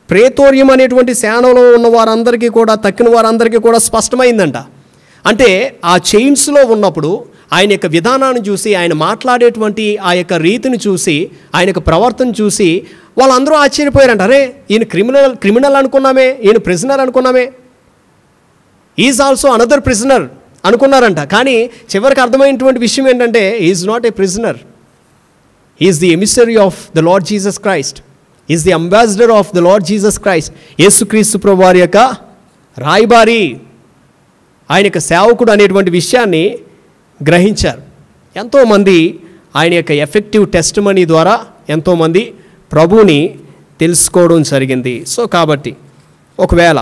ప్రేతోర్యం అనేటువంటి సేనలో ఉన్న వారందరికీ కూడా, తక్కిన వారందరికీ కూడా స్పష్టమైందంట. అంటే ఆ చైన్స్లో ఉన్నప్పుడు ఆయన యొక్క విధానాన్ని చూసి, ఆయన మాట్లాడేటువంటి ఆ యొక్క రీతిని చూసి, ఆయన యొక్క ప్రవర్తన చూసి వాళ్ళందరూ ఆశ్చర్యపోయారంట. అరే, ఈయన క్రిమినల్ అనుకున్నామే, ఈయన ప్రిజనర్ అనుకున్నామే, ఈజ్ ఆల్సో అనదర్ ప్రిజనర్ అనుకున్నారంట. కానీ చివరికి అర్థమైనటువంటి విషయం ఏంటంటే is not a prisoner, is the emissary of the Lord Jesus Christ, is the ambassador of the Lord Jesus Christ. యేసుక్రీస్తు ప్రభువారి యొక్క రాయబారి, ఆయన యొక్క సేవకుడు అనేటువంటి విషయాన్ని గ్రహించారు. ఎంతోమంది ఆయన యొక్క ఎఫెక్టివ్ టెస్ట్ మనీ ద్వారా ఎంతోమంది ప్రభువుని తెలుసుకోవడం జరిగింది. సో కాబట్టి ఒకవేళ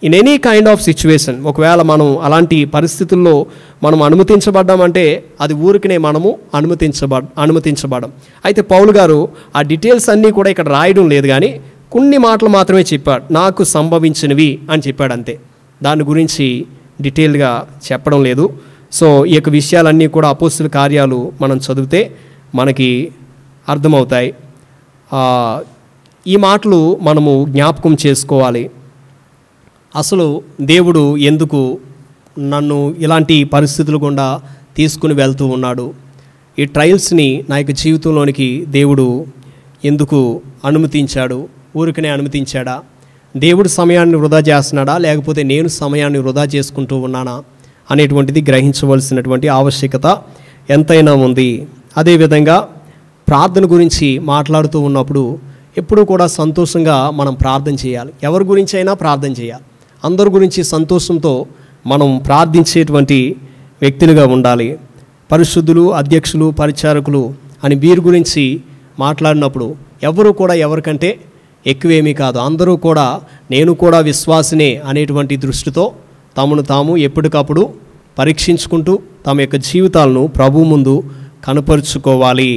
in any kind of situation, ఒకవేళ మనం అలాంటి పరిస్థితుల్లో మనం అనుమతించబడ్డామంటే అది ఊరికనే మనము అనుమతించబడం. అయితే పౌలు గారు ఆ డీటెయిల్స్ అన్నీ కూడా ఇక్కడ రాయడం లేదు, కానీ కొన్ని మాటలు మాత్రమే చెప్పాడు. నాకు సంభవించినవి అని చెప్పాడు అంతే, దాని గురించి డీటెయిల్గా చెప్పడం లేదు. సో ఈ యొక్క విషయాలన్నీ కూడా అపోస్తుల కార్యాలు మనం చదివితే మనకి అర్థమవుతాయి. ఈ మాటలు మనము జ్ఞాపకం చేసుకోవాలి. అసలు దేవుడు ఎందుకు నన్ను ఇలాంటి పరిస్థితులు గుండా తీసుకుని వెళ్తూ ఉన్నాడు, ఈ ట్రయల్స్ని నా యొక్క జీవితంలోనికి దేవుడు ఎందుకు అనుమతించాడు, ఊరికనే అనుమతించాడా, దేవుడు సమయాన్ని వృధా చేస్తున్నాడా, లేకపోతే నేను సమయాన్ని వృధా చేసుకుంటూ ఉన్నానా అనేటువంటిది గ్రహించవలసినటువంటి ఆవశ్యకత ఎంతైనా ఉంది. అదేవిధంగా ప్రార్థన గురించి మాట్లాడుతూ ఉన్నప్పుడు ఎప్పుడూ కూడా సంతోషంగా మనం ప్రార్థన చేయాలి. ఎవరి గురించి అయినా ప్రార్థన చేయాలి. అందరి గురించి సంతోషంతో మనం ప్రార్థించేటువంటి వ్యక్తులుగా ఉండాలి. పరిశుద్ధులు, అధ్యక్షులు, పరిచారకులు అని వీరి గురించి మాట్లాడినప్పుడు ఎవరు కూడా ఎవరికంటే ఎక్కువేమీ కాదు, అందరూ కూడా నేను కూడా విశ్వాసినే అనేటువంటి దృష్టితో తమను తాము ఎప్పటికప్పుడు పరీక్షించుకుంటూ తమ యొక్క జీవితాలను ప్రభు ముందు కనపరుచుకోవాలి.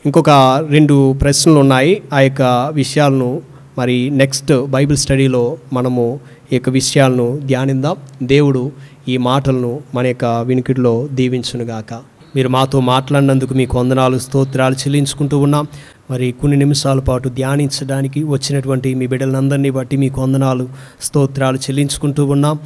ఇంకొక 2 ప్రశ్నలు ఉన్నాయి. ఆ యొక్క విషయాలను మరి నెక్స్ట్ బైబిల్ స్టడీలో మనము ఈ యొక్క విషయాలను ధ్యానిద్దాం. దేవుడు ఈ మాటలను మన యొక్క వినికిడిలో దీవించునుగాక. మీరు మాతో మాట్లాడినందుకు మీకు వందనాలు, స్తోత్రాలు చెల్లించుకుంటూ ఉన్నాం. మరి కొన్ని నిమిషాల పాటు ధ్యానించడానికి వచ్చినటువంటి మీ బిడ్డలందరినీ బట్టి మీకు వందనాలు, స్తోత్రాలు చెల్లించుకుంటూ ఉన్నాం.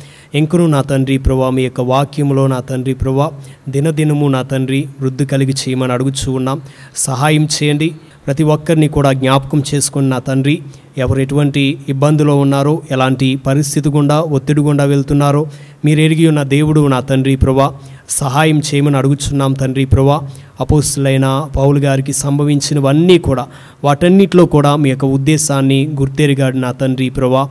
ఇంకనూ నా తండ్రి ప్రభా, మీ యొక్క వాక్యంలో నా తండ్రి ప్రభా దినదినము నా తండ్రి వృద్ధి కలిగి చేయమని అడుగుచూ ఉన్నాం. సహాయం చేయండి. ప్రతి ఒక్కరిని కూడా జ్ఞాపకం చేసుకుని నా తండ్రి, ఎవరు ఎటువంటి ఇబ్బందులో ఉన్నారో, ఎలాంటి పరిస్థితి గుండా, ఒత్తిడి గుండా వెళ్తున్నారో మీరు ఎరిగి ఉన్న దేవుడు నా తండ్రి ప్రభా సహాయం చేయమని అడుగుచున్నాం తండ్రి ప్రభా. అపోస్తులైన పౌలు గారికి సంభవించినవన్నీ కూడా వాటన్నిటిలో కూడా మీ యొక్క ఉద్దేశాన్ని గుర్తెరిగాడు నా తండ్రి ప్రభా.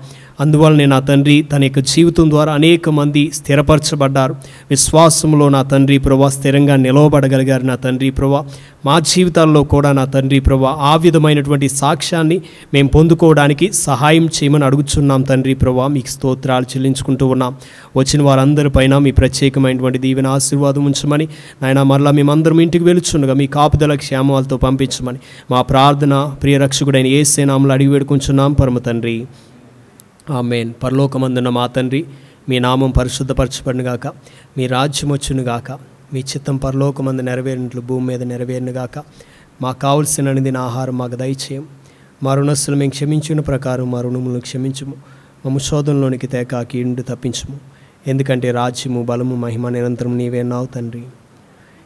అందువల్లనే నా తండ్రి తన యొక్క జీవితం ద్వారా అనేక మంది స్థిరపరచబడ్డారు, విశ్వాసంలో నా తండ్రి ప్రభా స్థిరంగా నిలవబడగలిగారు నా తండ్రి ప్రభా. మా జీవితాల్లో కూడా నా తండ్రి ప్రభా ఆ విధమైనటువంటి సాక్ష్యాన్ని మేము పొందుకోవడానికి సహాయం చేయమని అడుగుచున్నాం తండ్రి ప్రభా. మీకు స్తోత్రాలు చెల్లించుకుంటూ ఉన్నాం. వచ్చిన వారందరిపైన మీ ప్రత్యేకమైనటువంటి దీవెన ఆశీర్వాదం ఉంచమని నాయన, మరలా మేమందరం ఇంటికి వెళుచుండగా మీ కాపుదల క్షేమాలతో పంపించమని మా ప్రార్థన ప్రియ రక్షకుడైన యేసు నామములో అడిగి వేడుకుంటున్నాం పరమ తండ్రి, ఆమేన్. పరలోకమందున్న మా తండ్రి, మీ నామం పరిశుద్ధపరచబడునుగాక, మీ రాజ్యం వచ్చునుగాక, మీ చిత్తం పరలోకమందు నెరవేరినట్లు భూమి మీద నెరవేరునుగాక. మాకు కావలసిన అనుదిన ఆహారం మాకు దయచేయం. మా రుణస్తులు మేము క్షమించిన ప్రకారం మా రుణములను క్షమించుము. మమ్మ శోధనలోనికి తేక కీడును తప్పించుము. ఎందుకంటే రాజ్యము, బలము, మహిమ నిరంతరం నీవే నావు తండ్రి.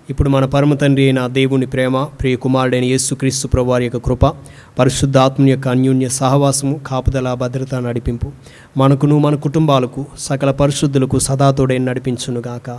ఇప్పుడు మన పరమ తండ్రి అయిన దేవుని ప్రేమ, ప్రియ కుమారుడైన యేసుక్రీస్తు ప్రభువారి యొక్క కృప, పరిశుద్ధాత్మ యొక్క అన్యోన్య సహవాసము, కాపుదల, భద్రత, నడిపింపు మనకును మన కుటుంబాలకు సకల పరిశుద్ధులకు సదాతోడైన నడిపించునుగాక.